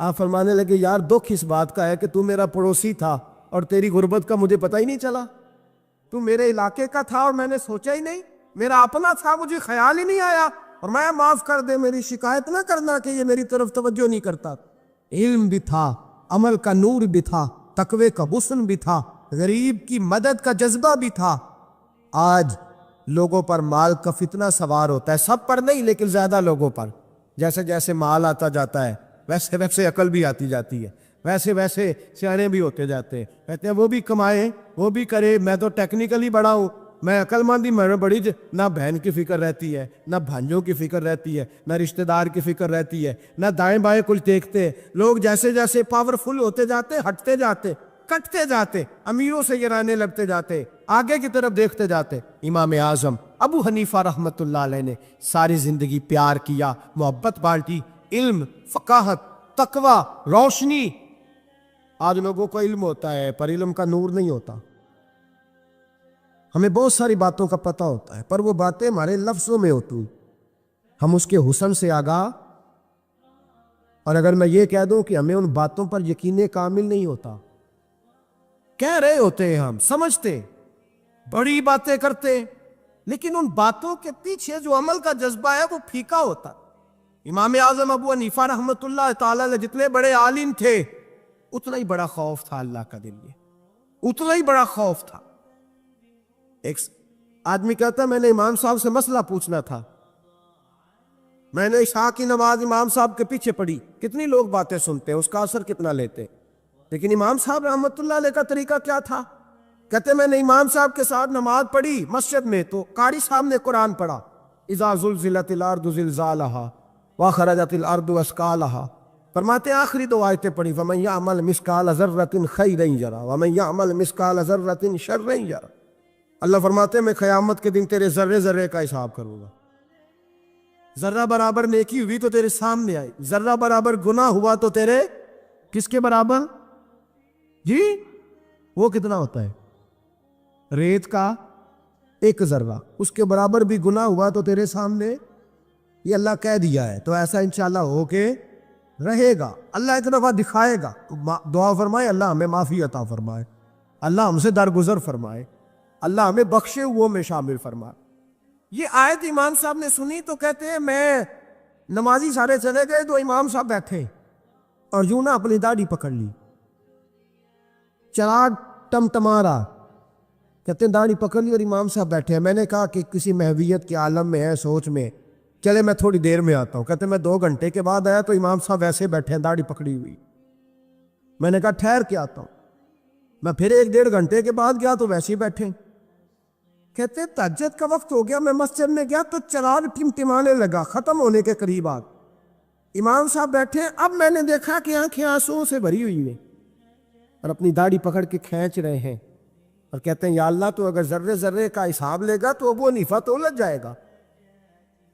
آپ فرمانے لگے یار دکھ اس بات کا ہے کہ تو میرا پڑوسی تھا اور تیری غربت کا مجھے پتہ ہی نہیں چلا، تو میرے علاقے کا تھا اور میں نے سوچا ہی نہیں، میرا اپنا تھا مجھے خیال ہی نہیں آیا، اور میں معاف کر دے، میری شکایت نہ کرنا کہ یہ میری طرف توجہ نہیں کرتا۔ علم بھی تھا، عمل کا نور بھی تھا، تقوی کا حسن بھی تھا، غریب کی مدد کا جذبہ بھی تھا۔ آج لوگوں پر مال کا فتنہ سوار ہوتا ہے، سب پر نہیں لیکن زیادہ لوگوں پر۔ جیسے جیسے مال آتا جاتا ہے ویسے ویسے عقل بھی آتی جاتی ہے، ویسے ویسے سیانے بھی ہوتے جاتے ہیں، کہتے ہیں وہ بھی کمائے وہ بھی کرے، میں تو ٹیکنیکلی بڑا ہوں، میں عقل مند ہی، میں بڑی نہ بہن کی فکر رہتی ہے، نہ بھانجوں کی فکر رہتی ہے، نہ رشتہ دار کی فکر رہتی ہے، نہ دائیں بائیں کچھ دیکھتے۔ لوگ جیسے جیسے پاورفل ہوتے جاتے، ہٹتے جاتے، کٹتے جاتے، امیروں سے گرانے لگتے جاتے، آگے کی طرف دیکھتے جاتے۔ امام اعظم ابو حنیفہ رحمۃ اللہ علیہ نے ساری زندگی پیار کیا، محبت بانٹی، علم، فقاہت، تقوی، روشنی۔ آج لوگوں کو علم ہوتا ہے پر علم کا نور نہیں ہوتا۔ ہمیں بہت ساری باتوں کا پتہ ہوتا ہے پر وہ باتیں ہمارے لفظوں میں ہوتی، ہم اس کے حسن سے آگاہ۔ اور اگر میں یہ کہہ دوں کہ ہمیں ان باتوں پر یقین کامل نہیں ہوتا، کہہ رہے ہوتے ہیں، ہم سمجھتے، بڑی باتیں کرتے، لیکن ان باتوں کے پیچھے جو عمل کا جذبہ ہے وہ پھیکا ہوتا۔ امام اعظم ابو حنیفہ رحمۃ اللہ تعالی علیہ جتنے بڑے عالم تھے، اتنا ہی بڑا خوف تھا اللہ کا دل میں، اتنا ہی بڑا خوف تھا۔ ایک آدمی کہتا میں نے امام صاحب سے مسئلہ پوچھنا تھا، میں نے عشاء کی نماز امام صاحب کے پیچھے پڑھی، کتنی لوگ باتیں سنتے، اس کا اثر کتنا لیتے، لیکن امام صاحب رحمۃ اللہ علیہ کا طریقہ کیا تھا؟ کہتے میں نے امام صاحب کے ساتھ نماز پڑھی مسجد میں، تو قاری صاحب نے قرآن پڑھا، اذا زلزلت الارض زلزالہا واخرجت الارض اثقالہا، فرماتے آخری دو آیتیں پڑھی، ومن یعمل مثقال ذرۃ خیرا یرہ ومن یعمل مثقال ذرۃ شرا یرہ۔ اللہ فرماتے میں قیامت کے دن تیرے ذرے ذرے کا حساب کروں گا، ذرہ برابر نیکی ہوئی تو تیرے سامنے آئی، ذرہ برابر گناہ ہوا تو تیرے کس کے برابر؟ جی وہ کتنا ہوتا ہے؟ ریت کا ایک ذرہ، اس کے برابر بھی گناہ ہوا تو تیرے سامنے، یہ اللہ کہہ دیا ہے، تو ایسا انشاءاللہ ہو کے رہے گا۔ اللہ ایک دفعہ دکھائے گا، دعا فرمائے اللہ ہمیں معافی عطا فرمائے، اللہ ہم سے درگزر فرمائے، اللہ ہمیں بخشے ہوئے میں شامل فرمائے۔ یہ آیت امام صاحب نے سنی تو کہتے ہیں میں نمازی سارے چلے گئے تو امام صاحب بیٹھے اور یوں نہ اپنی داڑھی پکڑ لی، چراغ ٹمٹما رہا، کہتے ہیں داڑھی پکڑ لی اور امام صاحب بیٹھے ہیں۔ میں نے کہا کہ کسی محویت کے عالم میں ہے، سوچ میں، چلے میں تھوڑی دیر میں آتا ہوں۔ کہتے ہیں میں 2 گھنٹے کے بعد آیا تو امام صاحب ویسے بیٹھے ہیں داڑھی پکڑی ہوئی۔ میں نے کہا ٹھہر کے آتا ہوں، میں پھر 1-1.5 گھنٹے کے بعد گیا تو ویسے ہی بیٹھے۔ کہتے تہجد کا وقت ہو گیا، میں مسجد میں گیا تو چراغ ٹمٹمانے لگا، ختم ہونے کے قریب آ، امام صاحب بیٹھے، اب میں نے دیکھا کہ آنکھیں آنسوؤں سے بھری ہوئی ہیں اور اپنی داڑھی پکڑ کے کھینچ رہے ہیں اور کہتے ہیں یا اللہ تو اگر ذرے ذرے کا حساب لے گا تو ابو حنیفہ تو الجھ جائے گا،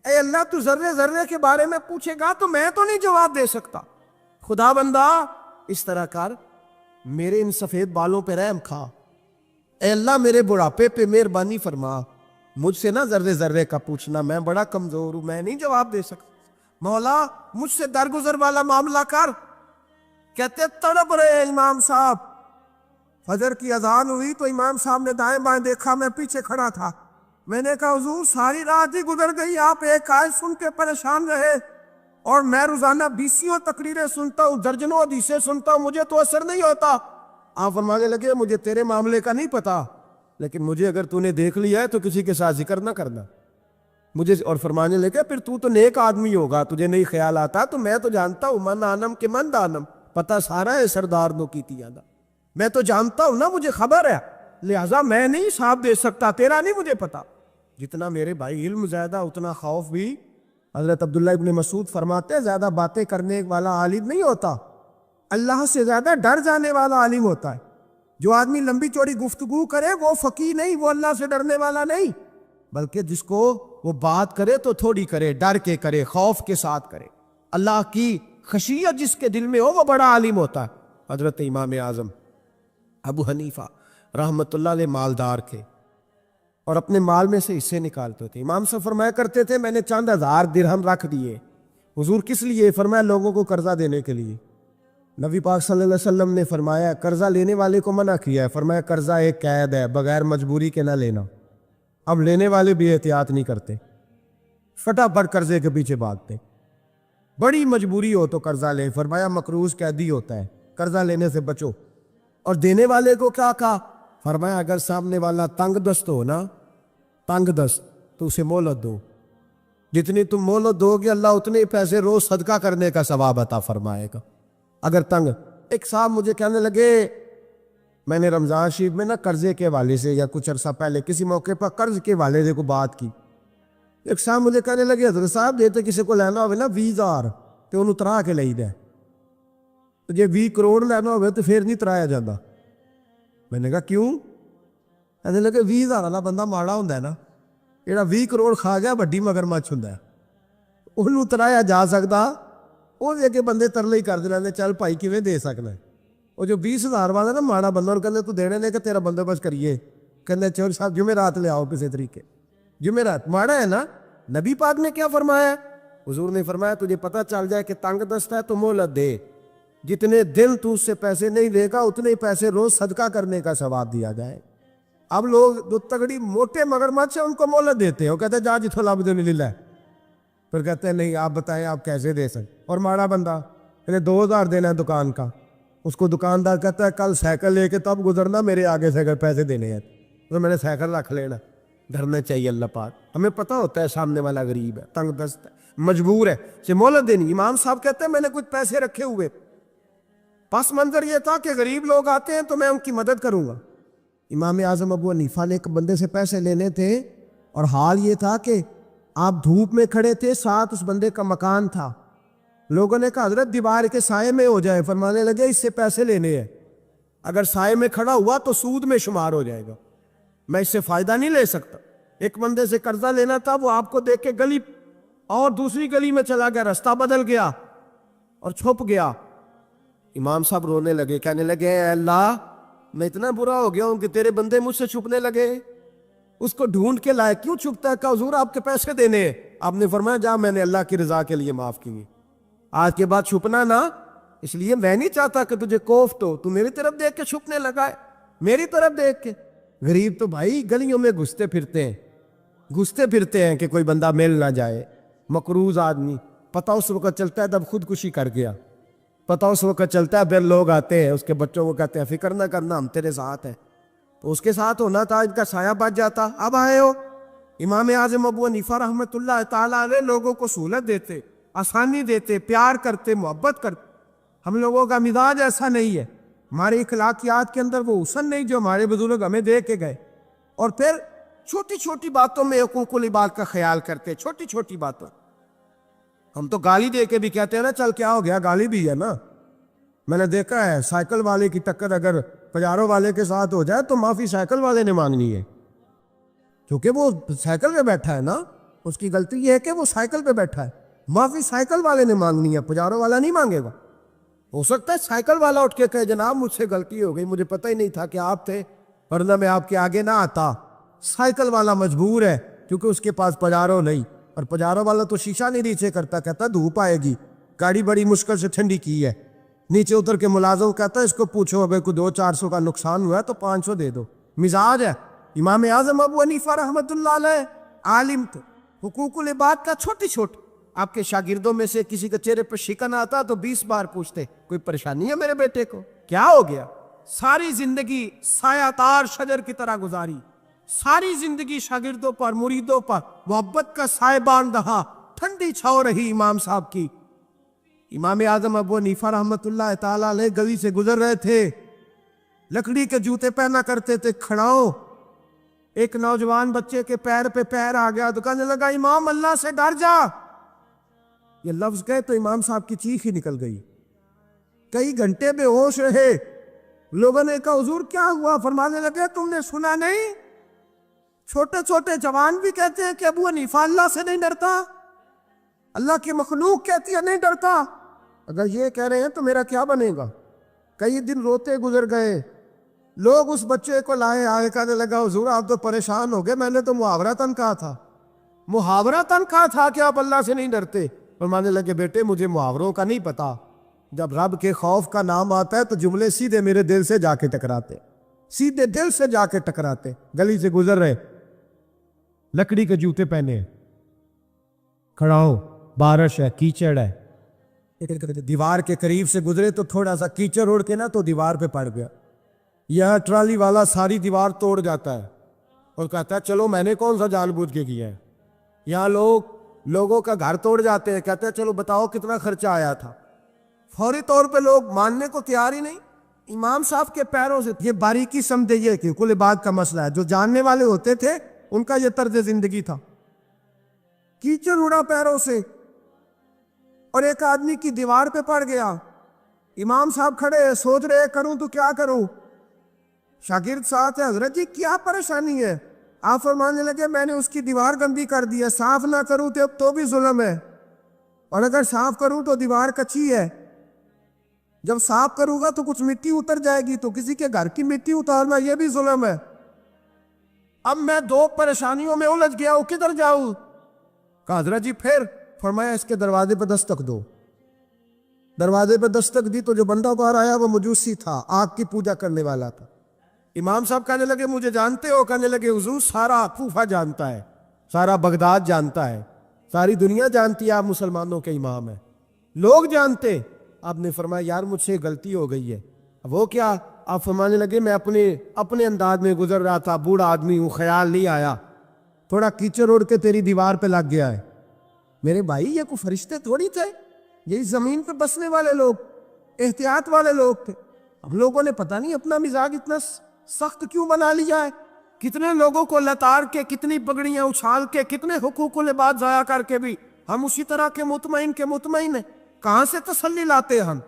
اے اللہ تو ذرے ذرے کے بارے میں پوچھے گا تو میں تو نہیں جواب دے سکتا، خدا بندہ اس طرح کر، میرے ان سفید بالوں پہ رحم کھا، اے اللہ میرے بڑھاپے پہ مہربانی فرما، مجھ سے نہ ذرے ذرے کا پوچھنا، میں بڑا کمزور ہوں، میں نہیں جواب دے سکتا، مولا مجھ سے درگزر والا معاملہ کر۔ کہتے تڑپ رہے امام صاحب، فجر کی اذان ہوئی تو امام صاحب نے دائیں بائیں دیکھا، میں پیچھے کھڑا تھا، میں نے کہا حضور ساری رات ہی گزر گئی، آپ ایک آیت سن کے پریشان رہے اور میں روزانہ 20 تقریریں سنتا ہوں، درجنوں حدیثیں سنتا ہوں، مجھے تو اثر نہیں ہوتا۔ آپ فرمانے لگے مجھے تیرے معاملے کا نہیں پتا، لیکن مجھے اگر تو نے دیکھ لیا ہے تو کسی کے ساتھ ذکر نہ کرنا مجھے، اور فرمانے لگے پھر تو نیک آدمی ہوگا، تجھے نہیں خیال آتا، تو میں تو جانتا ہوں من آنم کے من دانم، پتہ سارا ہے سردار نو کی تیادا، میں تو جانتا ہوں نا، مجھے خبر ہے، لہٰذا میں نہیں حساب دے سکتا، تیرا نہیں مجھے پتا۔ جتنا میرے بھائی علم زیادہ اتنا خوف بھی۔ حضرت عبداللہ ابن مسعود فرماتے ہیں زیادہ باتیں کرنے والا عالم نہیں ہوتا، اللہ سے زیادہ ڈر جانے والا عالم ہوتا ہے۔ جو آدمی لمبی چوڑی گفتگو کرے وہ فقیہ نہیں، وہ اللہ سے ڈرنے والا نہیں، بلکہ جس کو وہ بات کرے تو تھوڑی کرے، ڈر کے کرے، خوف کے ساتھ کرے، اللہ کی خشیت جس کے دل میں ہو وہ بڑا عالم ہوتا ہے۔ حضرت امام اعظم ابو حنیفہ رحمۃ اللہ علیہ مالدار تھے اور اپنے مال میں سے حصے نکالتے تھے۔ امام صاحب فرمایا کرتے تھے میں نے چند ہزار درہم رکھ دیے، حضور کس لیے؟ فرمایا لوگوں کو قرضہ دینے کے لیے۔ نبی پاک صلی اللہ علیہ وسلم نے فرمایا قرضہ لینے والے کو منع کیا ہے، فرمایا قرضہ ایک قید ہے، بغیر مجبوری کے نہ لینا۔ اب لینے والے بھی احتیاط نہیں کرتے، فٹافٹ قرضے کے پیچھے بھاگتے، بڑی مجبوری ہو تو قرضہ لے، فرمایا مقروض قیدی ہوتا ہے، قرضہ لینے سے بچو۔ اور دینے والے کو کیا کہا؟ فرمایا اگر سامنے والا تنگ دست ہو نا، تنگ دست، تو اسے مہلت دو، جتنی تم مہلت دو گے اللہ اتنے پیسے روز صدقہ کرنے کا ثواب عطا فرمائے گا۔ اگر تنگ، ایک صاحب مجھے کہنے لگے، میں نے رمضان شریف میں نا قرضے کے حوالے سے یا کچھ عرصہ پہلے کسی موقع پر قرض کے حوالے سے کو بات کی، ایک صاحب مجھے کہنے لگے حضرت صاحب دیتے کسی کو لینا ہوئے نا 20,000 تو انہوں ترا کے لئی دے، تو جے 20 کروڑ لینا ہوئے تو پھر نہیں ترایا جاتا۔ میں نے کہا کیوں؟ کہنے لگے 20,000 والا بندہ ماڑا ہوں نا، جہاں 20 کروڑ کھا گیا وڈی مگرمچھ ہوں، انہوں ترایا جا سکتا، وہ دے کے بندے ترلے ہی کر دے، چل بھائی کیویں دے سکنا ہے۔ وہ جو 20,000 والا نا ماڑا بندہ اور کہنے تو دینے نے کہ تیرا بندوبست کریے، کہنے چور صاحب جمعرات لے آؤ کسی طریقے، جمعرات ماڑا ہے نا۔ نبی پاک نے کیا فرمایا؟ حضور نے فرمایا تجھے پتہ چل جائے کہ تنگ دست ہے تو مہلت دے، جتنے دن تو اس سے پیسے نہیں دے گا اتنے ہی پیسے روز صدقہ کرنے کا ثواب دیا جائے۔ اب لوگ جو تگڑی موٹے مگرمچھ ہیں ان کو مہلت دیتے ہیں، وہ کہتے ہیں جا جتھو لب دے مل لے، پھر کہتے ہیں نہیں آپ بتائیں آپ کیسے دے سکتے۔ اور ماڑا بندہ انہیں 2,000 دینا ہے دکان کا، اس کو دکاندار کہتا ہے کل سائیکل لے کے تب گزرنا، میرے آگے سے اگر پیسے دینے ہیں تو میں نے سائیکل رکھ لینا۔ ڈرنا چاہیے اللہ پاک، ہمیں پتہ ہوتا ہے سامنے والا غریب ہے، تنگ دست ہے، مجبور ہے، سے مہلت دینی۔ امام صاحب کہتے ہیں میں نے کچھ پیسے رکھے ہوئے، پس منظر یہ تھا کہ غریب لوگ آتے ہیں تو میں ان کی مدد کروں گا۔ امام اعظم ابو حنیفہ نے ایک بندے سے پیسے لینے تھے اور حال یہ تھا کہ آپ دھوپ میں کھڑے تھے، ساتھ اس بندے کا مکان تھا، لوگوں نے کہا حضرت دیوار کے سائے میں ہو جائے، فرمانے لگے اس سے پیسے لینے ہیں، اگر سائے میں کھڑا ہوا تو سود میں شمار ہو جائے گا، میں اس سے فائدہ نہیں لے سکتا۔ ایک بندے سے قرضہ لینا تھا، وہ آپ کو دیکھ کے گلی اور دوسری گلی میں چلا گیا، رستہ بدل گیا اور چھپ گیا۔ امام صاحب رونے لگے، کہنے لگے اے اللہ میں اتنا برا ہو گیا ہوں کہ تیرے بندے مجھ سے چھپنے لگے، اس کو ڈھونڈ کے لائے، کیوں چھپتا ہے؟ کہا حضور آپ کے پیسے دینے ہیں۔ آپ نے فرمایا جا میں نے اللہ کی رضا کے لیے معاف کی، آج کے بعد چھپنا نہ، اس لیے میں نہیں چاہتا کہ تجھے کوفت ہو، تو میری طرف دیکھ کے چھپنے لگا ہے، میری طرف دیکھ کے۔ غریب تو بھائی گلیوں میں گھستے پھرتے ہیں کہ کوئی بندہ مل نہ جائے، مقروض آدمی، پتہ اس وقت چلتا ہے تب خودکشی کر گیا، پتہ اس وقت چلتا ہے پھر لوگ آتے ہیں اس کے بچوں کو کہتے ہیں فکر نہ کرنا ہم تیرے ساتھ ہیں، تو اس کے ساتھ ہونا تھا، ان کا سایہ بچ جاتا۔ اب آئے ہو امام اعظم ابو حنیفہ رحمۃ اللہ تعالیٰ علیہ لوگوں کو سہولت دیتے، آسانی دیتے، پیار کرتے، محبت کرتے۔ ہم لوگوں کا مزاج ایسا نہیں ہے، ہمارے اخلاقیات کے اندر وہ حسن نہیں جو ہمارے بزرگ ہمیں دے کے گئے، اور پھر چھوٹی چھوٹی باتوں میں حقوق العباد کا خیال کرتے، چھوٹی چھوٹی باتوں۔ ہم تو گالی دے کے بھی کہتے ہیں نا چل کیا ہو گیا، گالی بھی ہے نا۔ میں نے دیکھا ہے سائیکل والے کی ٹکر اگر پجارو والے کے ساتھ ہو جائے تو معافی سائیکل والے نے مانگنی ہے، کیونکہ وہ سائیکل پہ بیٹھا ہے نا، اس کی غلطی یہ ہے کہ وہ سائیکل پہ بیٹھا ہے، معافی سائیکل والے نے مانگنی ہے، پجارو والا نہیں مانگے گا۔ ہو سکتا ہے سائیکل والا اٹھ کے کہے جناب مجھ سے غلطی ہو گئی، مجھے پتہ ہی نہیں تھا کہ آپ تھے، ورنہ میں آپ کے آگے نہ آتا۔ سائیکل والا مجبور ہے کیونکہ اس کے پاس پجارو نہیں، اور پجارو والا تو شیشہ نہیں نیچے کرتا، کہتا دھوپ آئے گی، گاڑی بڑی مشکل سے ٹھنڈی کی ہے، نیچے اتر کے ملازم کہتا ہے اس کو پوچھو اگر کوئی 200-400 کا نقصان ہوا ہے تو 500 دے دو۔ مزاج ہے امام اعظم ابو حنیفہ رحمۃ اللہ علیہ، عالم تھے، حقوق العباد کا چھوٹی چھوٹی۔ آپ کے شاگردوں میں سے کسی کے چہرے پر شکن آتا تو 20 بار پوچھتے کوئی پریشانی ہے میرے بیٹے کو، کیا ہو گیا؟ ساری زندگی سایہ دار شجر کی طرح گزاری، ساری زندگی شاگردوں پر، مریدوں پر محبت کا سائبان رہا، ٹھنڈی چھاؤ رہی امام صاحب کی۔ امام اعظم ابو حنیفہ رحمۃ اللہ تعالیٰ علیہ گلی سے گزر رہے تھے، لکڑی کے جوتے پہنا کرتے تھے، کھڑاؤ، ایک نوجوان بچے کے پیر پہ پیر آ گیا تو کہنے لگا امام اللہ سے ڈر جا۔ یہ لفظ کہے تو امام صاحب کی چیخ ہی نکل گئی، کئی گھنٹے بے ہوش رہے۔ لوگوں نے کہا حضور کیا ہوا؟ فرمانے لگے تم نے سنا نہیں، چھوٹے چھوٹے جوان بھی کہتے ہیں کہ ابو حنیفہ اللہ سے نہیں ڈرتا، اللہ کی مخلوق کہتی ہے نہیں ڈرتا۔ اگر یہ کہہ رہے ہیں تو میرا کیا بنے گا؟ کئی دن روتے گزر گئے، لوگ اس بچے کو آئے کہنے لگا حضور آپ تو پریشان ہو گئے، میں نے تو محاورتاً کہا تھا کہ آپ اللہ سے نہیں ڈرتے۔ فرمانے لگے بیٹے مجھے محاوروں کا نہیں پتا، جب رب کے خوف کا نام آتا ہے تو جملے سیدھے میرے دل سے جا کے ٹکراتے، سیدھے دل سے جا کے ٹکراتے۔ گلی سے گزر رہے، لکڑی کے جوتے پہنے، کھڑا ہو، بارش ہے، کیچڑ ہے، دیوار کے قریب سے گزرے تو تھوڑا سا کیچڑ اڑ کے نا تو دیوار پہ پڑ گیا۔ یہاں ٹرالی والا ساری دیوار توڑ جاتا ہے اور کہتا ہے چلو میں نے کون سا جان بوجھ کے کیا ہے۔ یہاں لوگوں کا گھر توڑ جاتے ہیں، کہتے ہیں چلو بتاؤ کتنا خرچہ آیا تھا۔ فوری طور پہ لوگ ماننے کو تیار ہی نہیں۔ امام صاحب کے پیروں سے یہ باریکی سمجھیے کہ کل بات کا مسئلہ ہے، جو جاننے والے ہوتے تھے ان کا یہ طرز زندگی تھا۔ کیچڑ اڑا پیروں سے اور ایک آدمی کی دیوار پہ پڑ گیا۔ امام صاحب کھڑے سوچ رہے کروں تو کیا کروں۔ شاگرد ساتھ ہے، حضرت جی کیا پریشانی ہے؟ آپ فرمانے لگے میں نے اس کی دیوار گندی کر دی ہے، صاف نہ کروں تو بھی ظلم ہے، اور اگر صاف کروں تو دیوار کچی ہے، جب صاف کروں گا تو کچھ مٹی اتر جائے گی، تو کسی کے گھر کی مٹی اتارنا یہ بھی ظلم ہے۔ اب میں دو پریشانیوں میں الجھ گیا ہوں، کدھر جاؤں؟ کہا حضرت جی پھر؟ فرمایا اس کے دروازے پہ دستک دو۔ دروازے پہ دستک دی تو جو بندہ باہر آیا وہ مجوسی تھا، آگ کی پوجا کرنے والا تھا۔ امام صاحب کہنے لگے مجھے جانتے ہو؟ کہنے لگے حضور سارا کوفہ جانتا ہے، سارا بغداد جانتا ہے، ساری دنیا جانتی ہے آپ مسلمانوں کے امام ہیں، لوگ جانتے۔ آپ نے فرمایا یار مجھ سے غلطی ہو گئی ہے۔ وہ کیا؟ آپ فرمانے لگے میں اپنے انداز میں گزر رہا تھا، بوڑھا آدمی ہوں، خیال نہیں آیا، تھوڑا کیچڑ اڑ کے تیری دیوار پہ لگ گیا ہے۔ میرے بھائی یہ کوئی فرشتے تھوڑی تھے، یہی زمین پہ بسنے والے لوگ، احتیاط والے لوگ تھے۔ ہم لوگوں نے پتہ نہیں اپنا مزاج اتنا سخت کیوں بنا لیا ہے، کتنے لوگوں کو لتاڑ کے، کتنی پگڑیاں اچھال کے، کتنے حقوق العباد ضائع کر کے بھی ہم اسی طرح کے مطمئن ہیں۔ کہاں سے تسلی لاتے ہم؟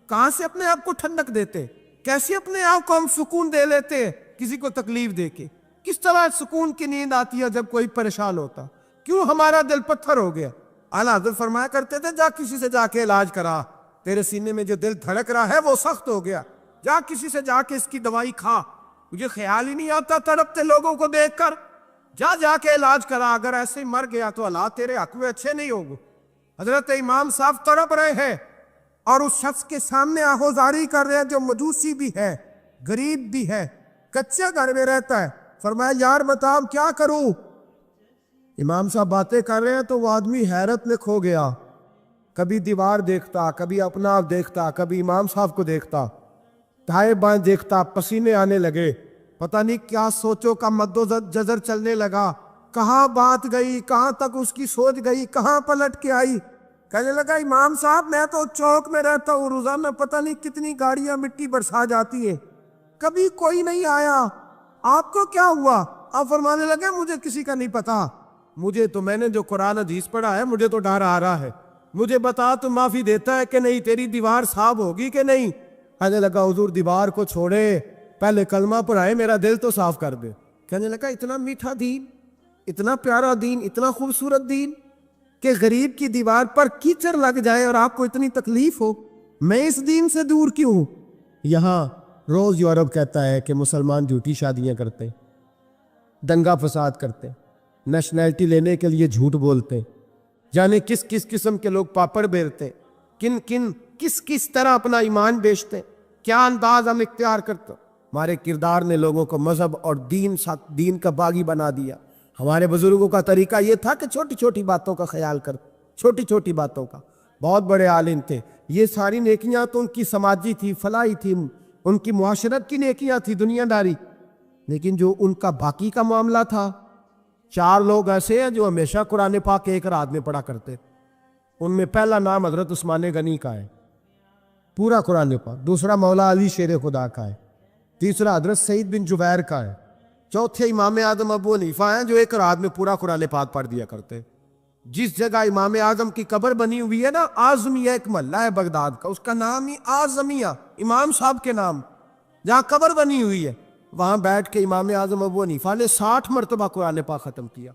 کہاں سے اپنے آپ کو ٹھنڈک دیتے؟ کیسے اپنے آپ کو ہم سکون دے لیتے کسی کو تکلیف دے کے؟ کس طرح سکون کی نیند آتی ہے جب کوئی پریشان ہوتا؟ کیوں ہمارا دل پتھر ہو گیا؟ اعلیٰ حضرت فرمایا کرتے تھے جا کسی سے جا کے علاج کرا، تیرے سینے میں جو دل دھڑک رہا ہے وہ سخت ہو گیا، جا کسی سے جا کے اس کی دوائی کھا، مجھے خیال ہی نہیں آتا تڑپتے لوگوں کو دیکھ کر، جا کے علاج کرا، اگر ایسے ہی مر گیا تو اللہ تیرے حق میں اچھے نہیں ہوگے۔ حضرت امام صاحب تڑپ رہے ہیں اور اس شخص کے سامنے آہوزاری کر رہے ہیں جو مجوسی بھی ہے، غریب بھی ہے، کچے گھر میں رہتا ہے۔ فرمایا یار بتاؤ کیا کروں؟ امام صاحب باتیں کر رہے ہیں تو وہ آدمی حیرت میں کھو گیا، کبھی دیوار دیکھتا، کبھی اپنا آپ دیکھتا، کبھی امام صاحب کو دیکھتا، دائیں بائیں دیکھتا، پسینے آنے لگے، پتہ نہیں کیا سوچوں کا مد و جزر چلنے لگا، کہاں بات گئی، کہاں تک اس کی سوچ گئی، کہاں پلٹ کے آئی۔ کہنے لگا امام صاحب میں تو چوک میں رہتا ہوں، روزانہ پتہ نہیں کتنی گاڑیاں مٹی برسا جاتی ہے، کبھی کوئی نہیں آیا، آپ کو کیا ہوا؟ آپ فرمانے لگے مجھے کسی کا نہیں پتا، مجھے تو میں نے جو قرآن حدیث پڑھا ہے مجھے تو ڈر آ رہا ہے، مجھے بتا تو معافی دیتا ہے کہ نہیں، تیری دیوار صاف ہوگی کہ نہیں؟ کہنے لگا حضور دیوار کو چھوڑے، پہلے کلمہ پڑھائے، میرا دل تو صاف کر دے۔ کہنے لگا اتنا میٹھا دین، اتنا پیارا دین، اتنا خوبصورت دین کہ غریب کی دیوار پر کیچڑ لگ جائے اور آپ کو اتنی تکلیف ہو، میں اس دین سے دور کیوں ہوں؟ یہاں روز یورپ کہتا ہے کہ مسلمان جھوٹی شادیاں کرتے، دنگا فساد کرتے، نیشنلٹی لینے کے لیے جھوٹ بولتے، جانے کس کس قسم کے لوگ پاپڑ بیلتے، کس طرح اپنا ایمان بیچتے، کیا انداز ہم اختیار کرتے۔ ہمارے کردار نے لوگوں کو مذہب اور دین کا باغی بنا دیا۔ ہمارے بزرگوں کا طریقہ یہ تھا کہ چھوٹی چھوٹی باتوں کا خیال کر، چھوٹی چھوٹی باتوں کا، بہت بڑے عالم تھے، یہ ساری نیکیاں تو ان کی سماجی تھی، فلاحی تھی، ان کی معاشرت کی نیکیاں تھی، دنیا داری، لیکن جو ان کا باقی کا معاملہ تھا، چار لوگ ایسے ہیں جو ہمیشہ قرآن پاک ایک رات میں پڑھا کرتے، ان میں پہلا نام حضرت عثمان غنی کا ہے، پورا قرآن پاک، دوسرا مولا علی شیر خدا کا ہے، تیسرا حضرت سعید بن جبیر کا ہے، چوتھے امام اعظم ابو حنیفہ ہیں جو ایک رات میں پورا قرآن پاک پڑھ دیا کرتے۔ جس جگہ امام اعظم کی قبر بنی ہوئی ہے نا، اعظمیہ ایک محلہ ہے بغداد کا، اس کا نام ہی اعظمیہ، امام صاحب کے نام، جہاں قبر بنی ہوئی ہے، وہاں بیٹھ کے امام اعظم ابو حنیفہ نے 60 مرتبہ قرآن پاک ختم کیا،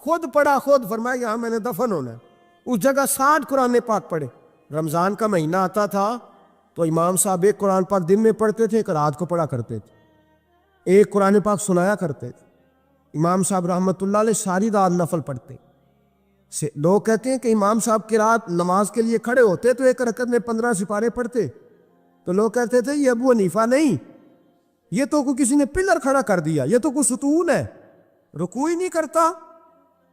خود پڑھا، خود فرمایا یہاں میں نے دفن ہونا ہے، اس جگہ 60 قرآن پاک پڑھے۔ رمضان کا مہینہ آتا تھا تو امام صاحب ایک قرآن پاک دن میں پڑھتے تھے، ایک رات کو پڑھا کرتے تھے، ایک قرآن پاک سنایا کرتے تھے۔ امام صاحب رحمۃ اللہ علیہ ساری رات نفل پڑھتے، لوگ کہتے ہیں کہ امام صاحب کی رات نماز کے لیے کھڑے ہوتے تو ایک رکعت میں 15 سپارے پڑھتے، تو لوگ کہتے تھے یہ ابو حنیفہ نہیں، یہ تو کوئی کسی نے پلر کھڑا کر دیا، یہ تو کوئی ستون ہے، رکوع ہی نہیں کرتا،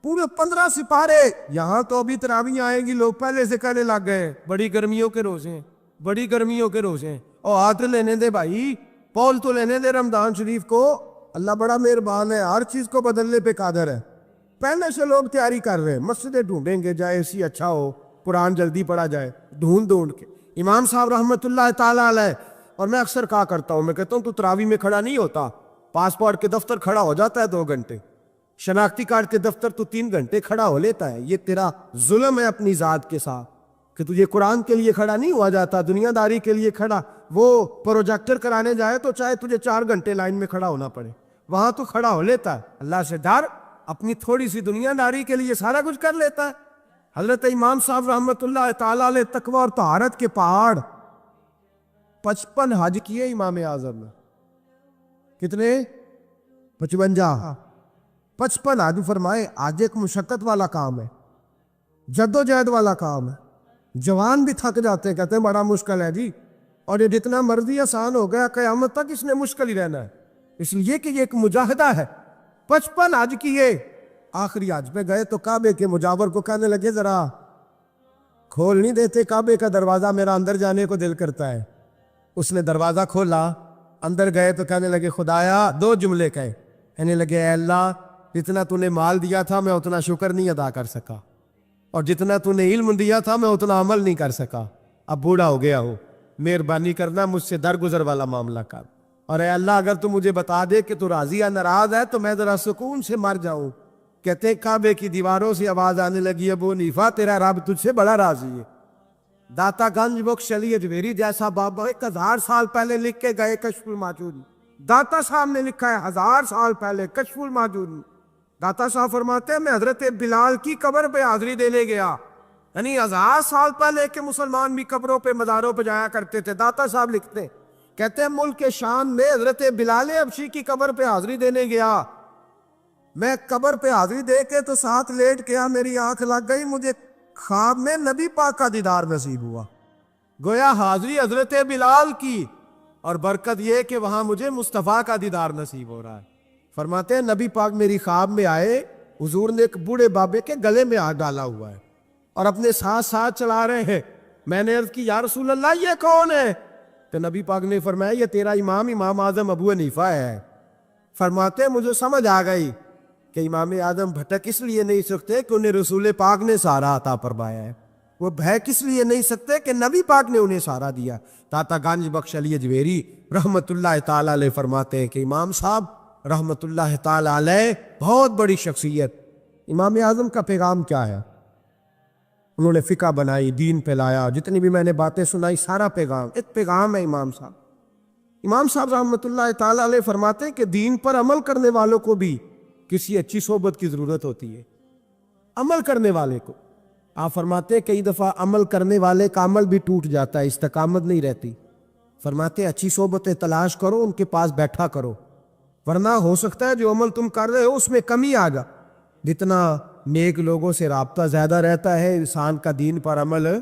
پورے 15 سپارے۔ یہاں تو ابھی تراویح آئیں گی، لوگ پہلے سے کہنے لگ گئے بڑی گرمیوں کے روزے ہیں، بڑی گرمیوں کے روزے ہیں، اور ہاتھ لینے دے بھائی، پول تو لینے دے رمضان شریف کو، اللہ بڑا مہربان ہے، ہر چیز کو بدلنے پہ قادر ہے۔ پہلے سے لوگ تیاری کر رہے ہیں، مسجدیں ڈھونڈیں گے جائے اسی اچھا ہو، قرآن جلدی پڑھا جائے، ڈھونڈ کے۔ امام صاحب رحمۃ اللہ تعالیٰ علیہ، اور میں اکثر کہا کرتا ہوں، میں کہتا ہوں تو تراویح میں کھڑا نہیں ہوتا، پاسپورٹ کے دفتر کھڑا ہو جاتا ہے 2 گھنٹے، شناختی کارڈ کے دفتر تو 3 گھنٹے کھڑا ہو لیتا ہے۔ یہ تیرا ظلم ہے اپنی ذات کے ساتھ کہ تجھے قرآن کے لیے کھڑا نہیں ہوا جاتا، دنیا داری کے لیے کھڑا۔ وہ پروجیکٹر کرانے جائے تو چاہے تجھے 4 گھنٹے لائن میں کھڑا ہونا پڑے، وہاں تو کھڑا ہو لیتا ہے۔ اللہ سے ڈر، اپنی تھوڑی سی دنیا داری کے لیے سارا کچھ کر لیتا ہے۔ حضرت امام صاحب رحمۃ اللہ تعالیٰ علیہ تقوی اور طہارت کے پہاڑ، 55 حج کیے امام اعظم نے۔ کتنے؟ 55 حج فرمائے۔ آج ایک مشقت والا کام ہے، جد و جہد والا کام ہے، جوان بھی تھک جاتے ہیں، کہتے ہیں بڑا مشکل ہے جی، اور یہ جتنا مرضی آسان ہو گیا قیامت تک اس نے مشکل ہی رہنا ہے، اس لیے کہ یہ ایک مجاہدہ ہے۔ 55 حج کیے، آخری حج پہ گئے تو کعبے کے مجاور کو کہنے لگے ذرا کھول نہیں دیتے کعبے کا دروازہ، میرا اندر جانے کو دل کرتا ہے۔ اس نے دروازہ کھولا، اندر گئے تو کہنے لگے خدایا، 2 جملے کہے، کہنے لگے اے اللہ، جتنا تو نے مال دیا تھا میں اتنا شکر نہیں ادا کر سکا، اور جتنا تو نے علم دیا تھا میں اتنا عمل نہیں کر سکا، اب بوڑھا ہو گیا ہوں، مہربانی کرنا مجھ سے درگزر والا معاملہ کر، اور اے اللہ اگر تو مجھے بتا دے کہ تو راضی یا ناراض ہے تو میں ذرا سکون سے مر جاؤں۔ کہتے ہیں کعبے کی دیواروں سے آواز آنے لگی، ابو حنیفہ تیرا رب تجھ سے بڑا راضی ہے۔ داتا گنج بخش علی اجمیری جیسا بابا 1000 سال پہلے لکھ کے گئے کشف الماجون، داتا صاحب نے لکھا ہے 1000 سال پہلے کشف الماجون۔ داتا صاحب فرماتے ہیں میں حضرت بلال کی قبر پہ حاضری دینے گیا، یعنی 1000 سال پہلے کے مسلمان بھی قبروں پہ مزاروں پہ جایا کرتے تھے۔ داتا صاحب لکھتے ہیں، کہتے ہیں ملک شام میں حضرت بلال حبشی کی قبر پہ حاضری دینے گیا، میں قبر پہ حاضری دے کے تو ساتھ لیٹ گیا، میری آنکھ لگ گئی، مجھے خواب میں نبی پاک کا دیدار نصیب ہوا، گویا حاضری حضرت بلال کی، اور برکت یہ کہ وہاں مجھے مصطفیٰ کا دیدار نصیب ہو رہا ہے۔ فرماتے ہیں نبی پاک میری خواب میں آئے، حضور نے ایک بوڑھے بابے کے گلے میں ہاتھ ڈالا ہوا ہے اور اپنے ساتھ ساتھ چلا رہے ہیں۔ میں نے عرض کی یا رسول اللہ یہ کون ہے؟ تو نبی پاک نے فرمایا یہ تیرا امام اعظم ابو حنیفہ ہے۔ فرماتے ہیں مجھے سمجھ آ گئی کہ امام اعظم بھٹک اس لیے نہیں سکتے کہ انہیں رسول پاک نے سارا عطا فرمایا ہے، وہ بہک اس لیے نہیں سکتے کہ نبی پاک نے انہیں سارا دیا۔ داتا گنج بخش علی اجمیری رحمت اللہ تعالیٰ علیہ فرماتے ہیں کہ امام صاحب رحمت اللہ تعالیٰ علیہ بہت بڑی شخصیت۔ امام اعظم کا پیغام کیا ہے؟ انہوں نے فقہ بنائی، دین پھیلایا، جتنی بھی میں نے باتیں سنائی سارا پیغام ایک پیغام ہے امام صاحب۔ امام صاحب رحمت اللہ تعالیٰ علیہ فرماتے ہیں کہ دین پر عمل کرنے والوں کو بھی کسی اچھی صحبت کی ضرورت ہوتی ہے، عمل کرنے والے کو۔ آپ فرماتے ہیں کئی دفعہ عمل کرنے والے کا عمل بھی ٹوٹ جاتا ہے، استقامت نہیں رہتی۔ فرماتے ہیں اچھی صحبتیں تلاش کرو، ان کے پاس بیٹھا کرو، ورنہ ہو سکتا ہے جو عمل تم کر رہے ہو اس میں کمی آ جا۔ جتنا نیک لوگوں سے رابطہ زیادہ رہتا ہے انسان کا دین پر عمل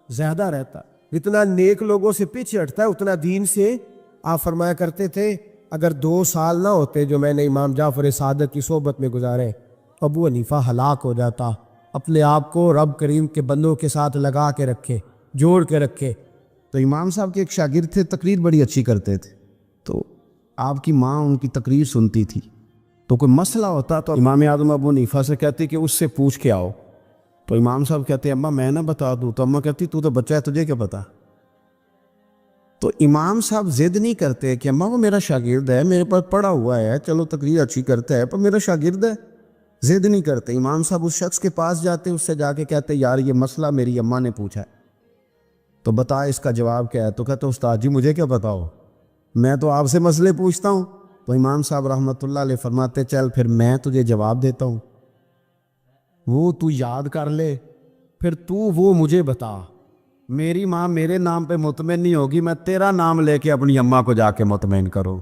زیادہ رہتا ہے، جتنا نیک لوگوں سے پیچھے ہٹتا ہے اتنا دین سے۔ آپ فرمایا کرتے تھے اگر 2 سال نہ ہوتے جو میں نے امام جعفر صادق کی صحبت میں گزارے، ابو حنیفہ ہلاک ہو جاتا۔ اپنے آپ کو رب کریم کے بندوں کے ساتھ لگا کے رکھے، جوڑ کے رکھے۔ تو امام صاحب کے ایک شاگرد تھے، تقریر بڑی اچھی کرتے تھے، تو آپ کی ماں ان کی تقریر سنتی تھی، تو کوئی مسئلہ ہوتا تو امام اعظم ابو حنیفہ سے کہتے کہ اس سے پوچھ کے آؤ، تو امام صاحب کہتے اماں میں نہ بتا دوں، تو اماں کہتی تو بچہ ہے تجھے کیا پتا۔ تو امام صاحب ضد نہیں کرتے کہ اماں وہ میرا شاگرد ہے، میرے پاس پڑھا ہوا ہے، چلو تقریر اچھی کرتا ہے پر میرا شاگرد ہے، ضد نہیں کرتے۔ امام صاحب اس شخص کے پاس جاتے، اس سے جا کے کہتے یار یہ مسئلہ میری اماں نے پوچھا ہے، تو بتا اس کا جواب کیا ہے؟ تو کہتے استاد جی مجھے کیا بتاؤ، میں تو آپ سے مسئلے پوچھتا ہوں۔ تو امام صاحب رحمۃ اللہ علیہ فرماتے چل پھر میں تجھے جواب دیتا ہوں، وہ تو یاد کر لے، پھر تو وہ مجھے بتا۔ میری ماں میرے نام پہ مطمئن نہیں ہوگی، میں تیرا نام لے کے اپنی اماں کو جا کے مطمئن کروں۔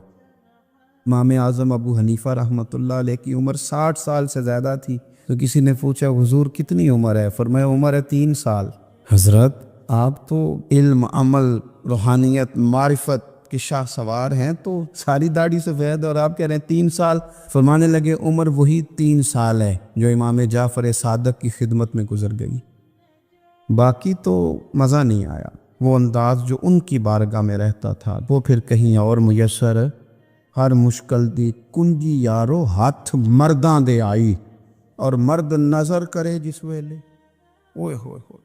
امام اعظم ابو حنیفہ رحمۃ اللہ علیہ کی عمر 60 سال سے زیادہ تھی، تو کسی نے پوچھا حضور کتنی عمر ہے؟ فرمایا عمر ہے 3 سال۔ حضرت آپ تو علم، عمل، روحانیت، معرفت کے شاہ سوار ہیں، تو ساری داڑھی سفید اور آپ کہہ رہے ہیں 3 سال۔ فرمانے لگے عمر وہی 3 سال ہے جو امام جعفر صادق کی خدمت میں گزر گئی، باقی تو مزہ نہیں آیا۔ وہ انداز جو ان کی بارگاہ میں رہتا تھا وہ پھر کہیں اور میسر، ہر مشکل دی کنجی یارو ہاتھ مرداں دے آئی، اور مرد نظر کرے جس ویلے، اوئے ہوئے ہوئے،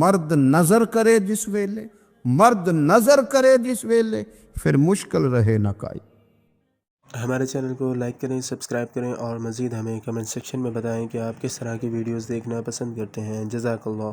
مرد نظر کرے جس ویلے، مرد نظر کرے جس ویلے، پھر مشکل رہے نہ کائی۔ ہمارے چینل کو لائک کریں، سبسکرائب کریں اور مزید ہمیں کمنٹ سیکشن میں بتائیں کہ آپ کس طرح کی ویڈیوز دیکھنا پسند کرتے ہیں۔ جزاک اللہ۔